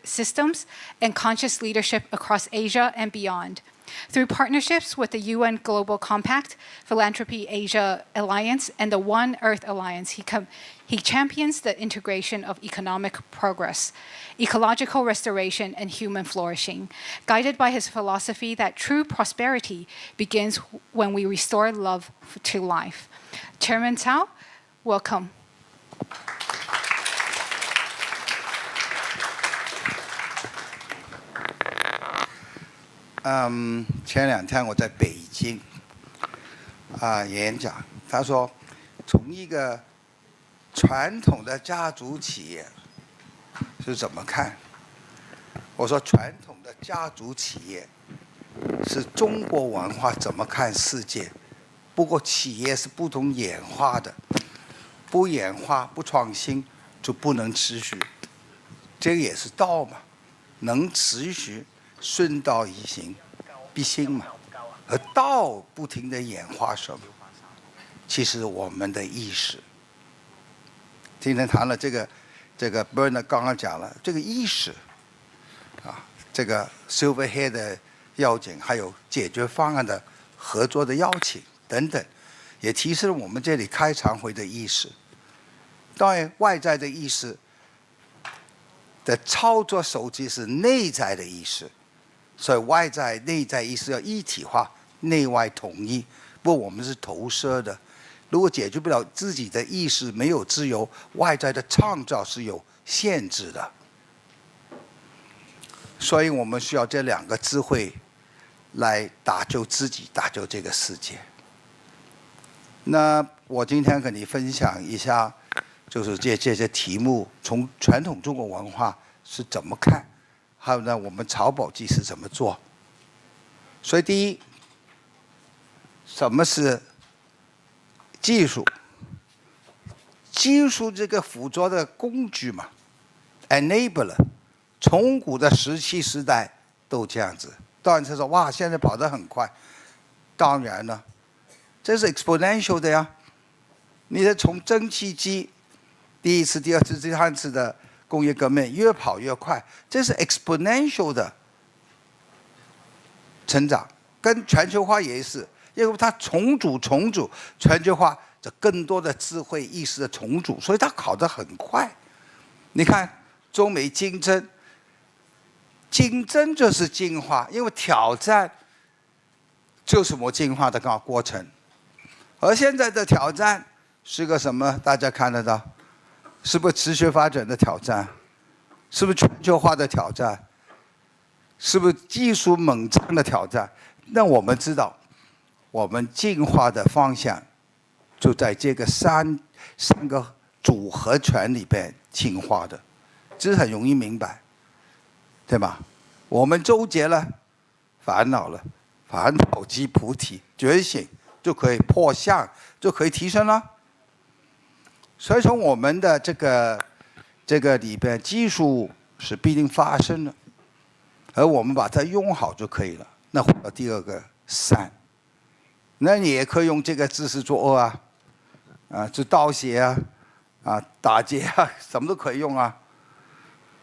systems, and conscious leadership across Asia and beyond. Through partnerships with the UN Global Compact, Philanthropy Asia Alliance, and the One Earth Alliance, he champions the integration of economic progress, ecological restoration, and human flourishing, guided by his philosophy that true prosperity begins when we restore love to life. Chairman Tsao, welcome. 前2天我在北京演讲，他说从一个传统的家族企业是怎么看？我说传统的家族企业是中国文化怎么看世界，不过企业是不同演化的，不演化不创新就不能持续，这个也是道嘛，能持续。 顺道而行，必兴嘛。而道不停的演化什么？其实我们的意识。今天谈了这个 Bernard 刚刚讲了这个意识，这个 Silverhead 的邀请，还有解决方案的合作的邀请等等，也提示了我们这里开常会的意识。当然，外在的意识的操作手机是内在的意识，所以外在内在意识要一体化，内外统一。不过我们是投射的，如果解决不了自己的意识没有自由，外在的创造是有限制的。所以我们需要这两个智慧来打救自己，打救这个世界。那我今天跟你分享一下，就是这些题目从传统中国文化是怎么看，还有呢我们曹宝记是怎么做。所以第一，什么是技术？技术这个辅助的工具嘛 ，enabler， 从古的17时代都这样子。当然他说哇，现在跑得很快，当然了，这是 exponential 的呀。你的从蒸汽机第一次、第二次、第三次的工业革命越跑越快，这是 exponential 的成长，跟全球化也是，因为它重组全球化，这更多的智慧意识的重组，所以它跑得很快。你看中美竞争，竞争就是进化，因为挑战就是我进化的过程。而现在的挑战是个什么？大家看得到，是不是持续发展的挑战？是不是全球化的挑战？是不是技术猛增的挑战？那我们知道，我们进化的方向就在这个三个组合拳里边进化的，这是很容易明白，对吧？我们纠结了，烦恼了，烦恼即菩提，觉醒就可以破相，就可以提升了。所以从我们的这个里边，技术是必定发生的，而我们把它用好就可以了。那回到第二个善，那你也可以用这个姿势做恶啊，就盗邪啊，打劫啊，什么都可以用啊。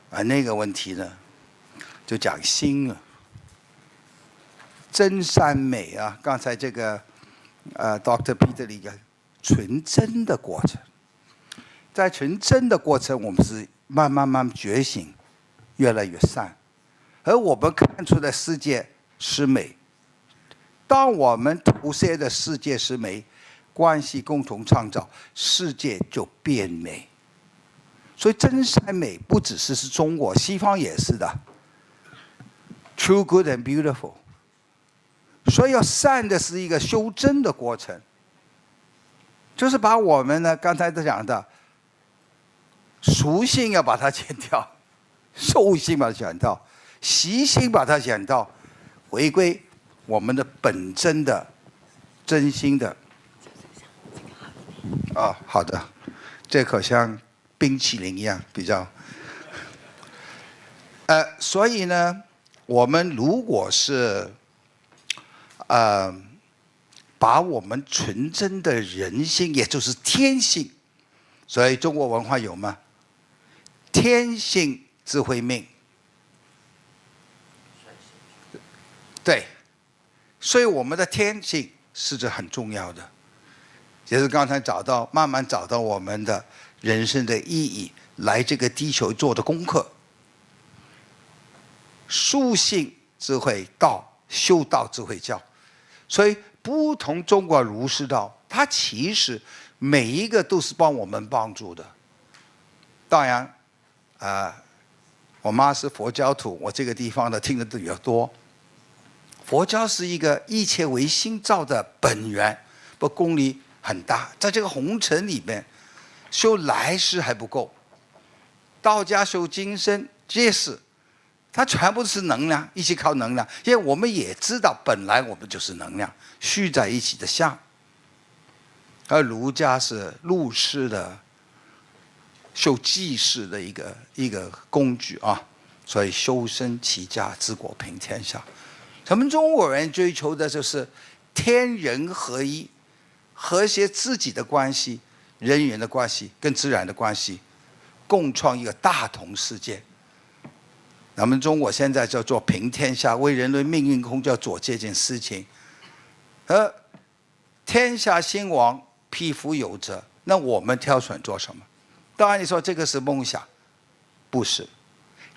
那个问题呢，就讲心了，真善美啊。刚才这个Dr. Peter 里的纯真的过程，在纯真的过程，我们是慢慢觉醒，越来越善，而我们看出的世界是美。当我们投射的世界是美，关系共同创造，世界就变美。所以真善美不只是中国，西方也是的。True, good and beautiful。所以要善的是一个修真的过程，就是把我们呢刚才讲的属性要把它减掉，兽性把它减掉，习性把它减掉，回归我们的本真的真心的。好的，这可像冰淇淋一样比较。所以呢，我们如果是把我们纯真的人性，也就是天性，所以中国文化有吗？天性智慧命，对，所以我们的天性是这很重要的，也是刚才慢慢找到我们的人生的意义，来这个地球做的功课。属性智慧道，修道智慧教。所以不同中国儒释道，它其实每一个都是帮我们帮助的。当然，我妈是佛教徒，我这个地方的听的比较多。佛教是一个一切唯心造的本源，不功力很大，在这个红尘里面，修来世还不够。道家修今生，皆是。它全部是能量，一起靠能量，因为我们也知道本来我们就是能量聚在一起的相。而儒家是入世的修济世的一个工具啊，所以修身齐家治国平天下。咱们中国人追求的就是天人合一，和谐自己的关系、人与人的关系跟自然的关系，共创一个大同世界。咱们中国现在叫做平天下，为人类命运空叫做这件事情。而天下兴亡，匹夫有责。那我们挑选做什么？当然你说这个是梦想，不是，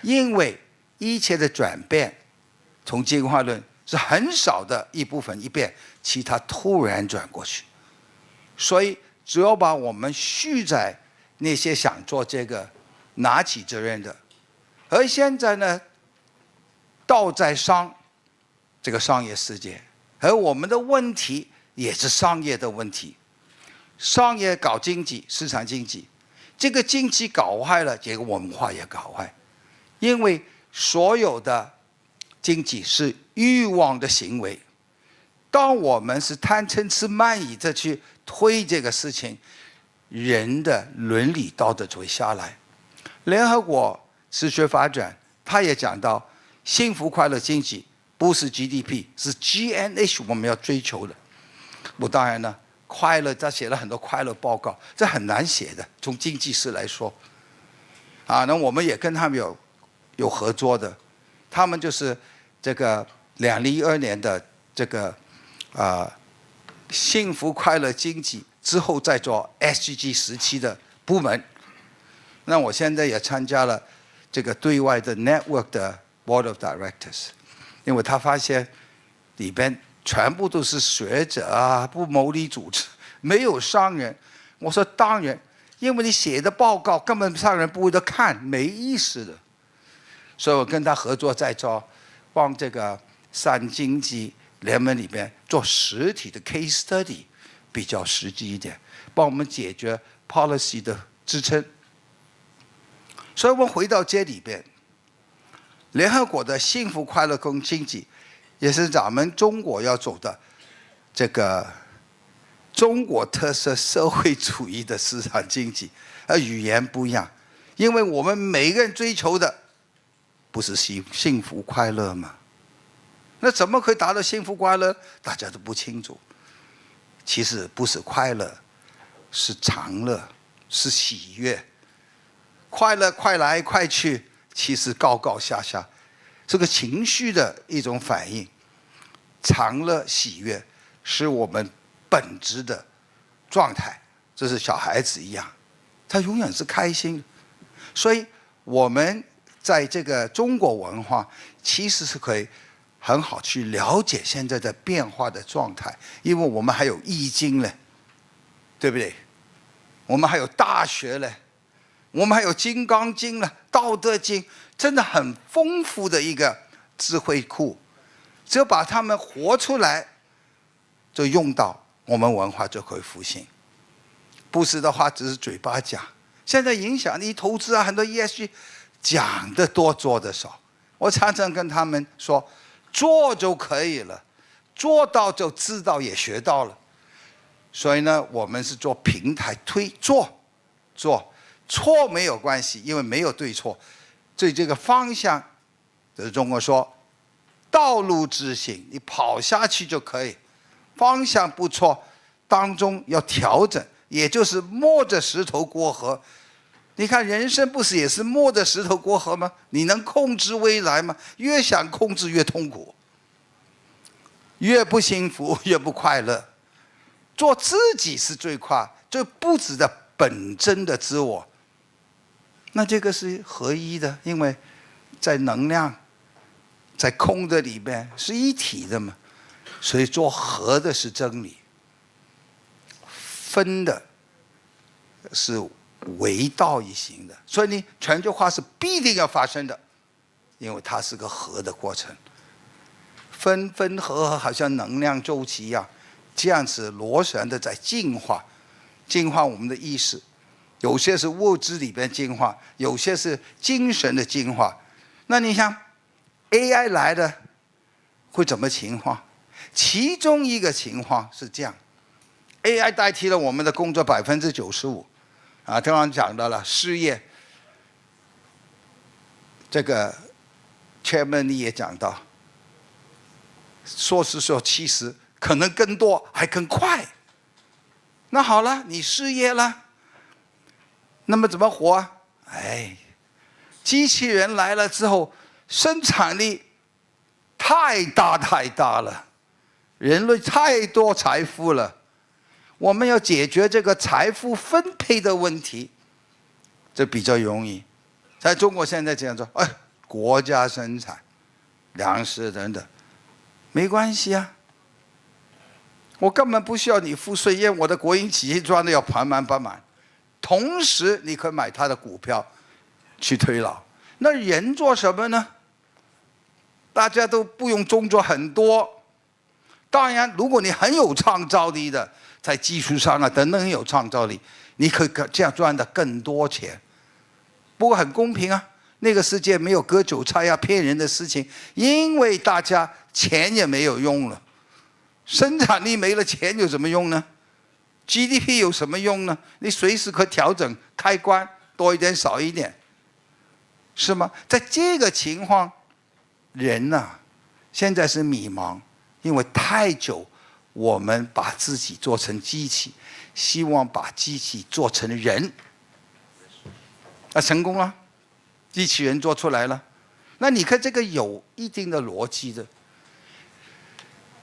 因为一切的转变，从进化论是很少的一部分一变，其他突然转过去。所以只要把我们续在那些想做这个拿起责任的，而现在呢，道在商这个商业世界，而我们的问题也是商业的问题。商业搞经济，市场经济，这个经济搞坏了，这个文化也搞坏，因为所有的经济是欲望的行为。当我们是贪嗔痴慢疑的去推这个事情，人的伦理道德就会下来。联合国持续发展，他也讲到，幸福快乐经济不是 GDP， 是 GNH 我们要追求的。我当然呢，快乐他写了很多快乐报告，这很难写的，从经济史来说。那我们也跟他们有合作的，他们就是这个2012年的这个幸福快乐经济之后再做 SDG 17的部门。那我现在也参加了这个对外的 network 的 board of directors， 因为他发现里边全部都是学者啊，不牟利组织，没有商人。我说当然，因为你写的报告根本商人不会的看，没意思的。所以我跟他合作，在做帮这个3经济联盟里边做实体的 case study， 比较实际一点，帮我们解决 policy 的支撑。所以我们回到这里边，联合国的幸福快乐经济，也是咱们中国要走的这个中国特色社会主义的市场经济，而语言不一样，因为我们每个人追求的不是幸福快乐吗？那怎么可以达到幸福快乐？大家都不清楚。其实不是快乐，是长乐，是喜悦。快乐快来快去，其实高高下下，这个情绪的一种反应。长乐喜悦是我们本质的状态，这是小孩子一样，他永远是开心。所以我们在这个中国文化，其实是可以很好去了解现在的变化的状态，因为我们还有易经嘞，对不对？我们还有大学嘞，我们还有金刚经了，道德经，真的很丰富的一个智慧库。只有把它们活出来，就用到，我们文化就可以复兴。不是的话，只是嘴巴讲。现在影响力投资啊，很多 ESG 讲的多，做的少。我常常跟他们说，做就可以了，做到就知道也学到了。所以呢，我们是做平台推做错没有关系，因为没有对错。对这个方向，就是中国说道路直行，你跑下去就可以。方向不错，当中要调整，也就是摸着石头过河。你看人生不是也是摸着石头过河吗？你能控制未来吗？越想控制越痛苦，越不幸福越不快乐。做自己是最快，最不止的本真的自我。那这个是合一的，因为在能量在空的里面是一体的嘛，所以做合的是真理，分的是唯道一行的。所以你全球化是必定要发生的，因为它是个合的过程。分分合合好像能量周期一样，这样子螺旋的在进化我们的意识。有些是物质里边进化，有些是精神的进化。那你想 AI 来的会怎么情况？其中一个情况是这样 ，AI 代替了我们的工作95%。刚刚讲到了失业，这个 Chairman 你也讲到，说是说70%，可能更多，还更快。那好了，你失业了，那么怎么活啊？机器人来了之后，生产力太大了，人类太多财富了，我们要解决这个财富分配的问题。这比较容易。在中国现在这样做，哎，国家生产粮食等等，没关系啊。我根本不需要你付税，因为我的国营企业赚的要盆满钵满，同时你可以买他的股票去推老。那人做什么呢？大家都不用工作很多。当然，如果你很有创造力的，在技术上啊等等很有创造力，你可以这样赚的更多钱。不过很公平啊，那个世界没有割韭菜啊骗人的事情，因为大家钱也没有用了，生产力没了，钱有什么用呢？ GDP 有什么用呢？你随时可调整开关，多一点少一点，是吗？在这个情况，人呐，现在是迷茫，因为太久我们把自己做成机器，希望把机器做成人，成功了，机器人做出来了。那你看这个有一定的逻辑的，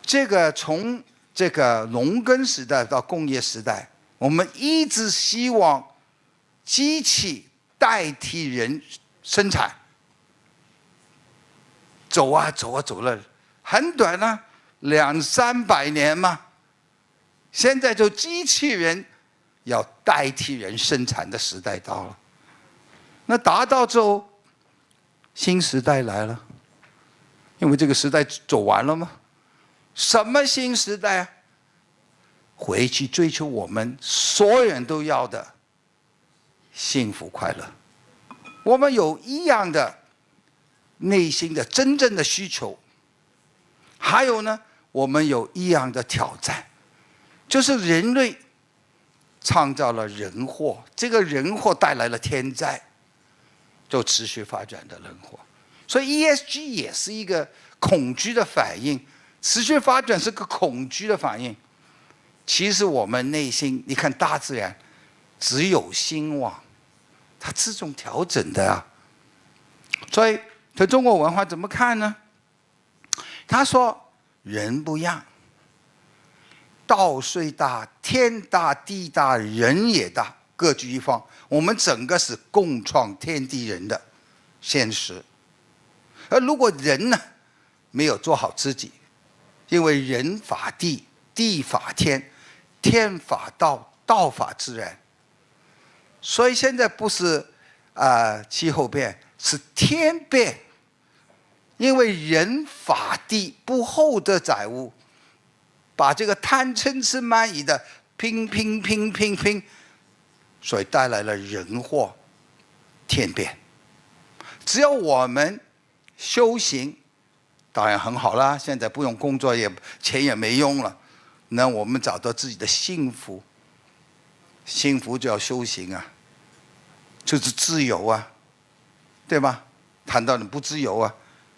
这个从 这个农耕时代到工业时代，我们一直希望机器代替人生产，走啊走啊走了，很短啊，200、300年嘛。现在就机器人要代替人生产的时代到了，那达到之后，新时代来了，因为这个时代走完了嘛。 什么新时代啊？回去追求我们所有人都要的幸福快乐。我们有一样的内心的真正的需求，还有呢，我们有一样的挑战，就是人类创造了人祸，这个人祸带来了天灾，就持续发展的人祸。所以 ESG 也是一个恐惧的反应。 持续发展是个恐惧的反应。其实我们内心，你看大自然，只有兴旺，它自动调整的啊。所以对中国文化怎么看呢？他说人不一样，道虽大，天大地大，人也大，各据一方。我们整个是共创天地人的现实。而如果人呢，没有做好自己， 因为人法地，地法天，天法道，道法自然。所以现在不是气候变，是天变。因为人法地不厚德载物，把这个贪嗔痴慢疑的拼，所以带来了人祸，天变。只要我们修行。 当然很好啦，现在不用工作也钱也没用了，那我们找到自己的幸福，幸福就要修行啊，就是自由啊，对吧？谈到你不自由啊，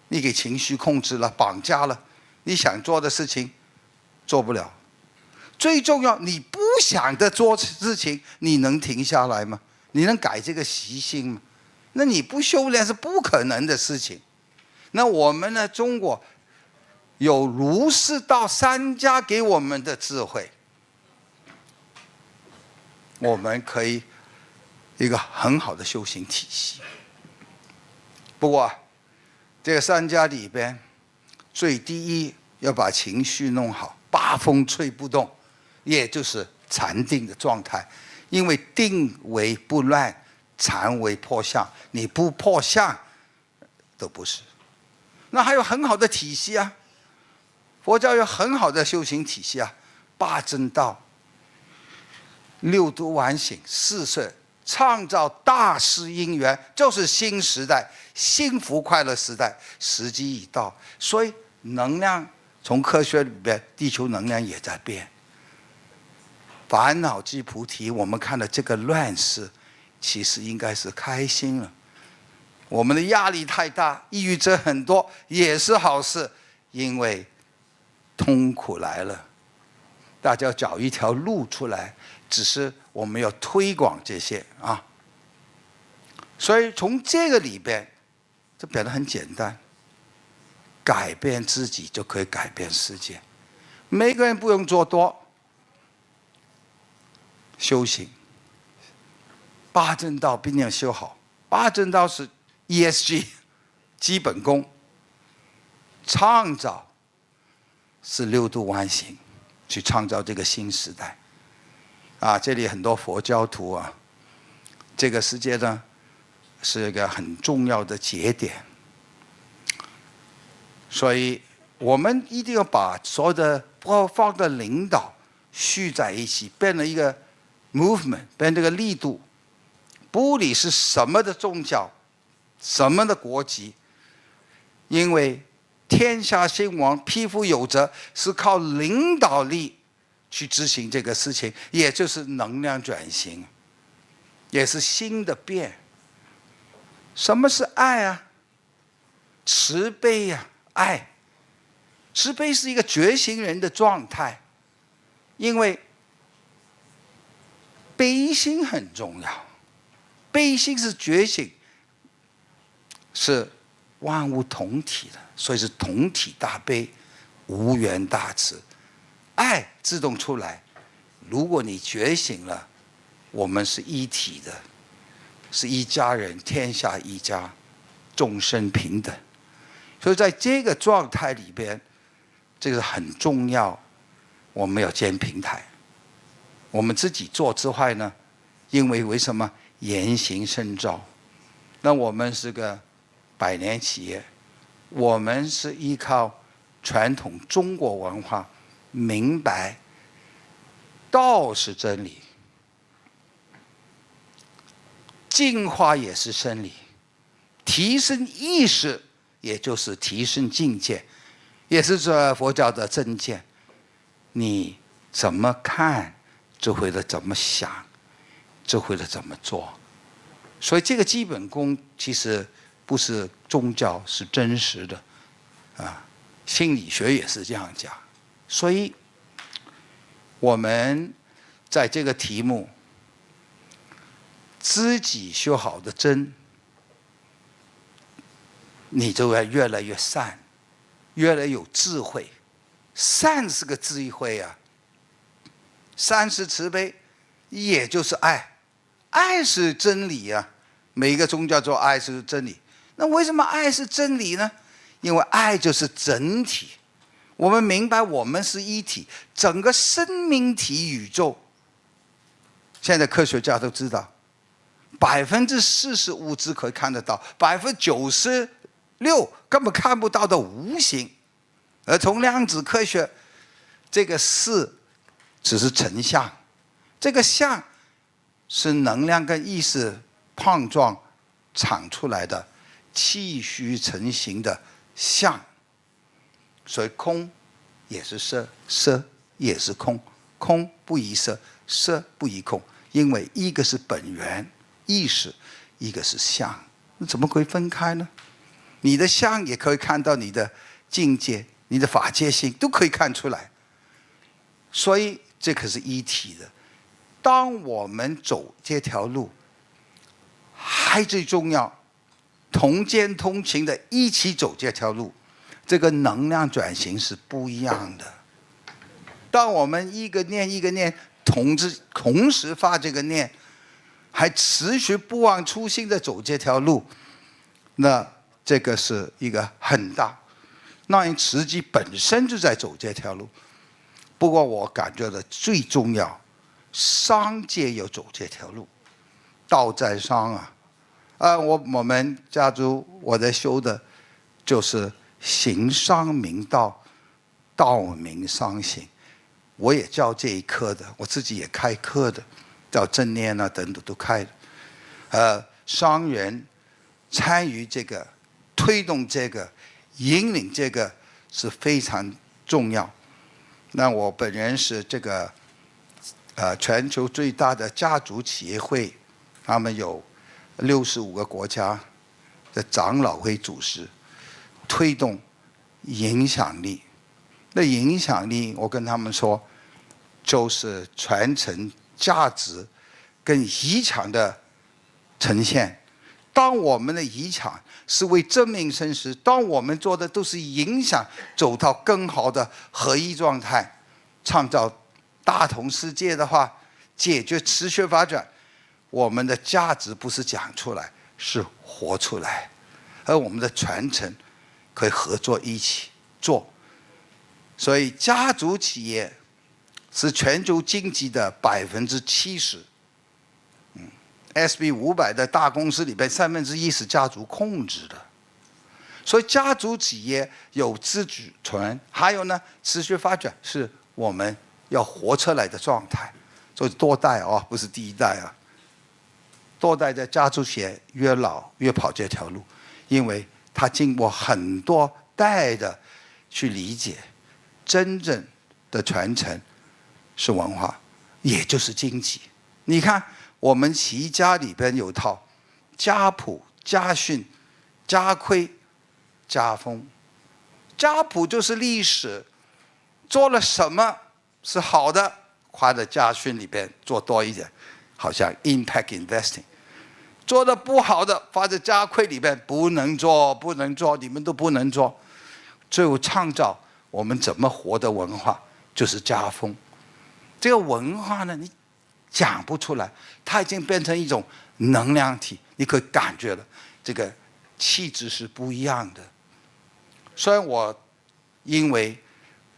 你给情绪控制了、绑架了，你想做的事情做不了。最重要，你不想的做事情，你能停下来吗？你能改这个习性吗？那你不修炼是不可能的事情。 那我们呢？中国有儒释道3家给我们的智慧，我们可以一个很好的修行体系。不过，这个3家里边，最第一要把情绪弄好，八风吹不动，也就是禅定的状态。因为定为不乱，禅为破相，你不破相都不是。 那还有很好的体系啊，佛教有很好的修行体系啊，8正道、6度完醒、4摄，创造大事因缘，就是新时代、幸福快乐时代，时机已到。所以能量从科学里边，地球能量也在变。烦恼即菩提，我们看到这个乱世，其实应该是开心了。 我们的压力太大，抑郁症很多，也是好事，因为痛苦来了，大家找一条路出来，只是我们要推广这些啊。所以从这个里边，这表达很简单，改变自己就可以改变世界，每个人不用做多，修行，八正道必定要修好。八正道是 ESG 基本功，创造是六度万行，去创造这个新时代。这里很多佛教徒啊，这个世界呢是一个很重要的节点，所以我们一定要把所有的各方的领导聚在一起，变成一个 movement， 变成这个力度。不理是什么的宗教，什么的国籍，因为天下兴亡，匹夫有责，是靠领导力去执行这个事情，也就是能量转型，也是新的变。什么是爱啊？慈悲啊，爱。慈悲是一个觉醒人的状态，因为悲心很重要。悲心是觉醒，是万物同体的，所以是同体大悲，无缘大慈。爱自动出来。如果你觉醒了，我们是一体的，是一家人，天下一家，众生平等。所以在这个状态里边，这个很重要。我们要建平台，我们自己做之外呢，因为什么？言行圣照。那我们是个百年企业，我们是依靠传统中国文化，明白道是真理，进化也是真理，提升意识也就是提升境界，也是这佛教的正见。你怎么看，就会的怎么想，就会的怎么做。所以这个基本功其实不是宗教，是真实的心理学也是这样讲。所以我们在这个题目自己修好的真，你就会越来越善，越来越有智慧。善是个智慧啊，善是慈悲，也就是爱，爱是真理啊。每一个宗教说爱是真理，那为什么爱是真理呢？因为爱就是整体。我们明白我们是一体，整个生命体宇宙。现在科学家都知道，40%物质可以看得到，96%根本看不到的无形。而从量子科学，这个4只是成像，这个像是能量跟意识碰撞产出来的气虚成形的像。所以空也是色，色也是空，空不异色，色不异空，因为一个是本源意识，一个是相，那怎么可以分开呢？你的相也可以看到你的境界，你的法界性都可以看出来，所以这可是一体的。当我们走这条路，还最重要，同见同情的一起走这条路，这个能量转型是不一样的。当我们一个念一个念同时发这个念，还持续不忘初心的走这条路，那这个是一个很大。那因慈济本身就在走这条路，不过我感觉的最重要，商界要走这条路，道在商啊。我们家族我在修的就是行商明道，道明商行。我也教这一课的，我自己也开课的，叫正念啊等等都开的。商人参与这个，推动这个，引领这个是非常重要。那我本人是这个全球最大的家族企业会，他们有65个国家的长老会组织，推动影响力。那影响力，我跟他们说，就是传承价值跟遗产的呈现。当我们的遗产是为真命生时，当我们做的都是影响走到更好的合一状态，创造大同世界的话，解决持续发展，我们的价值不是讲出来，是活出来，而我们的传承可以合作一起做。所以家族企业是全球经济的70%。SB500的大公司里边1/3是家族控制的。所以家族企业有自主权，还有呢，持续发展是我们要活出来的状态。所以多代啊，不是第一代啊。多代的家族企业越老越跑这条路，因为它经过很多代的去理解，真正的传承是文化，也就是经济。你看，我们齐家里边有套家谱、家训、家规、家风。家谱就是历史，做了什么是好的，花在家训里边做多一点，好像 impact investing。做的不好的，放在家规里边，不能做，不能做，你们都不能做。最后创造我们怎么活的文化，就是家风。这个文化呢，你讲不出来，它已经变成一种能量体，你可以感觉了，这个气质是不一样的。所以因为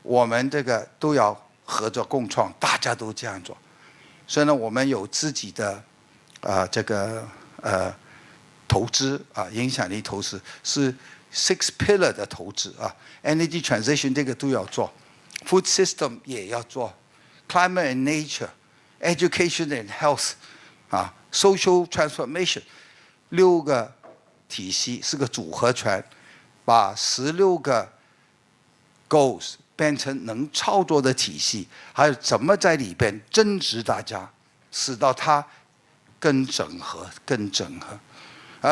我们这个都要合作共创，大家都这样做，所以呢，我们有自己的投资啊，影响力投资是 6 pillar 的投资啊 ，energy transition 这个都要做 ，food system 也要做 ，climate and nature、education and health 啊 ，social transformation 6个体系是个组合拳，把16个 goals 变成能操作的体系，还有怎么在里边增值大家，使到它更整合。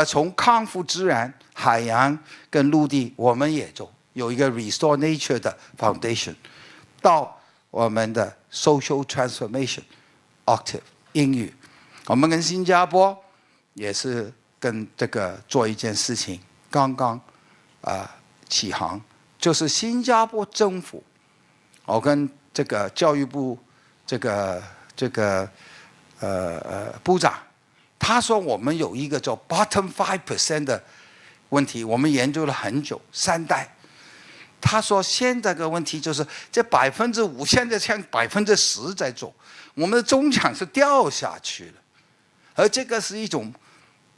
从康复自然、海洋跟陆地，我们也有一个 Restore Nature 的 Foundation， 到我们的 Social Transformation Octave 英语，我们跟新加坡也是跟这个做一件事情，刚刚起航，就是新加坡政府，我跟这个教育部部长。他说我们有一个叫 bottom 5% 的问题，我们研究了很久，3代。他说现在的问题就是这5%，现在像10%在做，我们的中奖是掉下去了，而这个是一种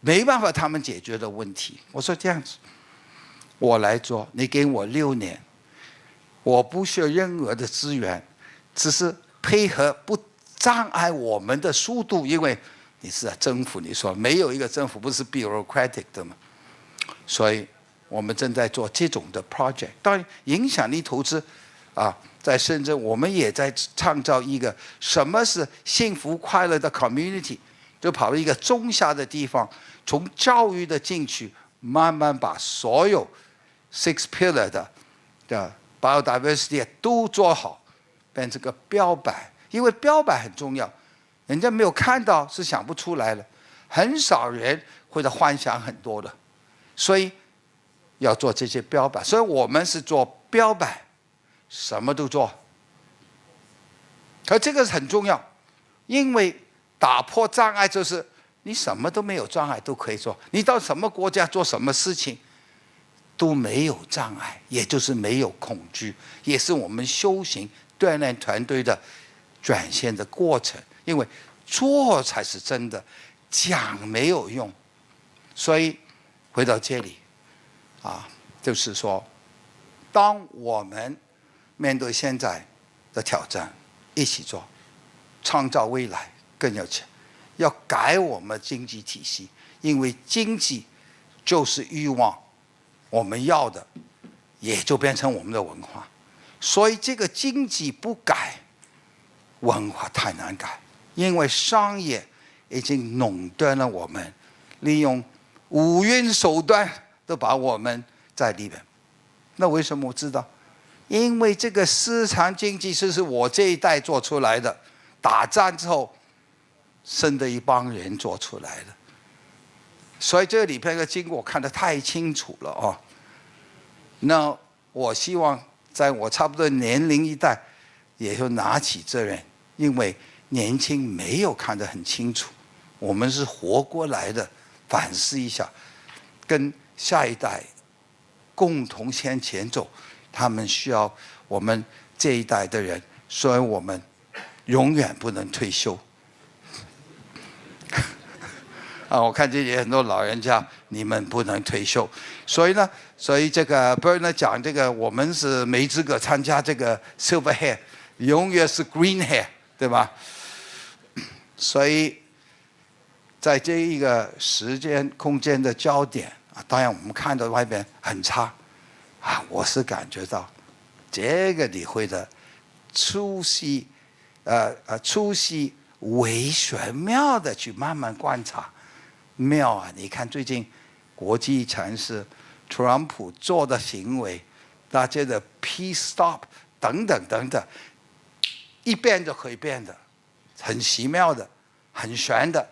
没办法他们解决的问题。我说这样子，我来做，你给我6年，我不需要任何的资源，只是配合不障碍我们的速度，因为你是政府，你说没有一个政府不是 bureaucratic 的嘛？所以我们正在做这种的 project。当然，影响力投资在深圳，我们也在创造一个什么是幸福快乐的 community， 就跑到一个中下的地方，从教育的进去，慢慢把所有 6 pillar 的 biodiversity 都做好，变成个标板，因为标板很重要。人家没有看到是想不出来了，很少人会幻想很多的，所以要做这些标板。所以我们是做标板，什么都做。可这个很重要，因为打破障碍就是你什么都没有障碍都可以做，你到什么国家做什么事情都没有障碍，也就是没有恐惧，也是我们修行锻炼团队的转现的过程。因为做才是真的，讲没有用，所以回到这里，就是说，当我们面对现在的挑战，一起做，创造未来更要强，要改我们经济体系，因为经济就是欲望，我们要的也就变成我们的文化，所以这个经济不改，文化太难改。因为商业已经垄断了我们，利用五运手段都把我们在里边。那为什么我知道？因为这个市场经济是我这一代做出来的，打仗之后生的一帮人做出来的，所以这里边的经过我看得太清楚了那我希望在我差不多年龄一代，也就拿起责任，因为年轻没有看得很清楚，我们是活过来的，反思一下，跟下一代共同向前走。他们需要我们这一代的人，所以我们永远不能退休。我看这里很多老人家，你们不能退休。所以这个 Bert 呢讲这个，我们是没资格参加这个 Silver Hair， 永远是 Green Hair， 对吧？所以在这一个时间空间的焦点当然我们看到外边很差我是感觉到这个理会的出息微玄妙的去慢慢观察。妙啊！你看最近国际城市特朗普做的行为，大家的 peace stop 等等等等，一变就可以变的，很奇妙的，很玄的。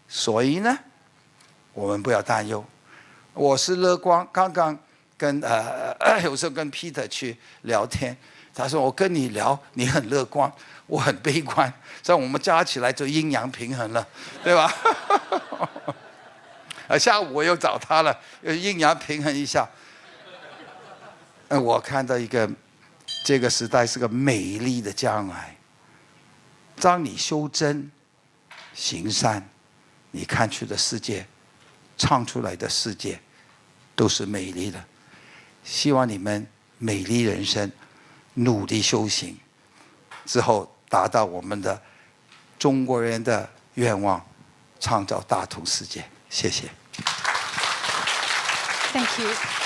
所以呢，我们不要担忧。我是乐观，刚刚跟有时候跟 Peter 去聊天，他说我跟你聊，你很乐观，我很悲观，这样我们加起来就阴阳平衡了，对吧？下午我又找他了，阴阳平衡一下。我看到这个时代是个美丽的将来。当你修真、行善，你看去的世界，唱出来的世界，都是美丽的。希望你们美丽人生，努力修行，之后达到我们的中国人的愿望，创造大同世界。谢谢。Thank you.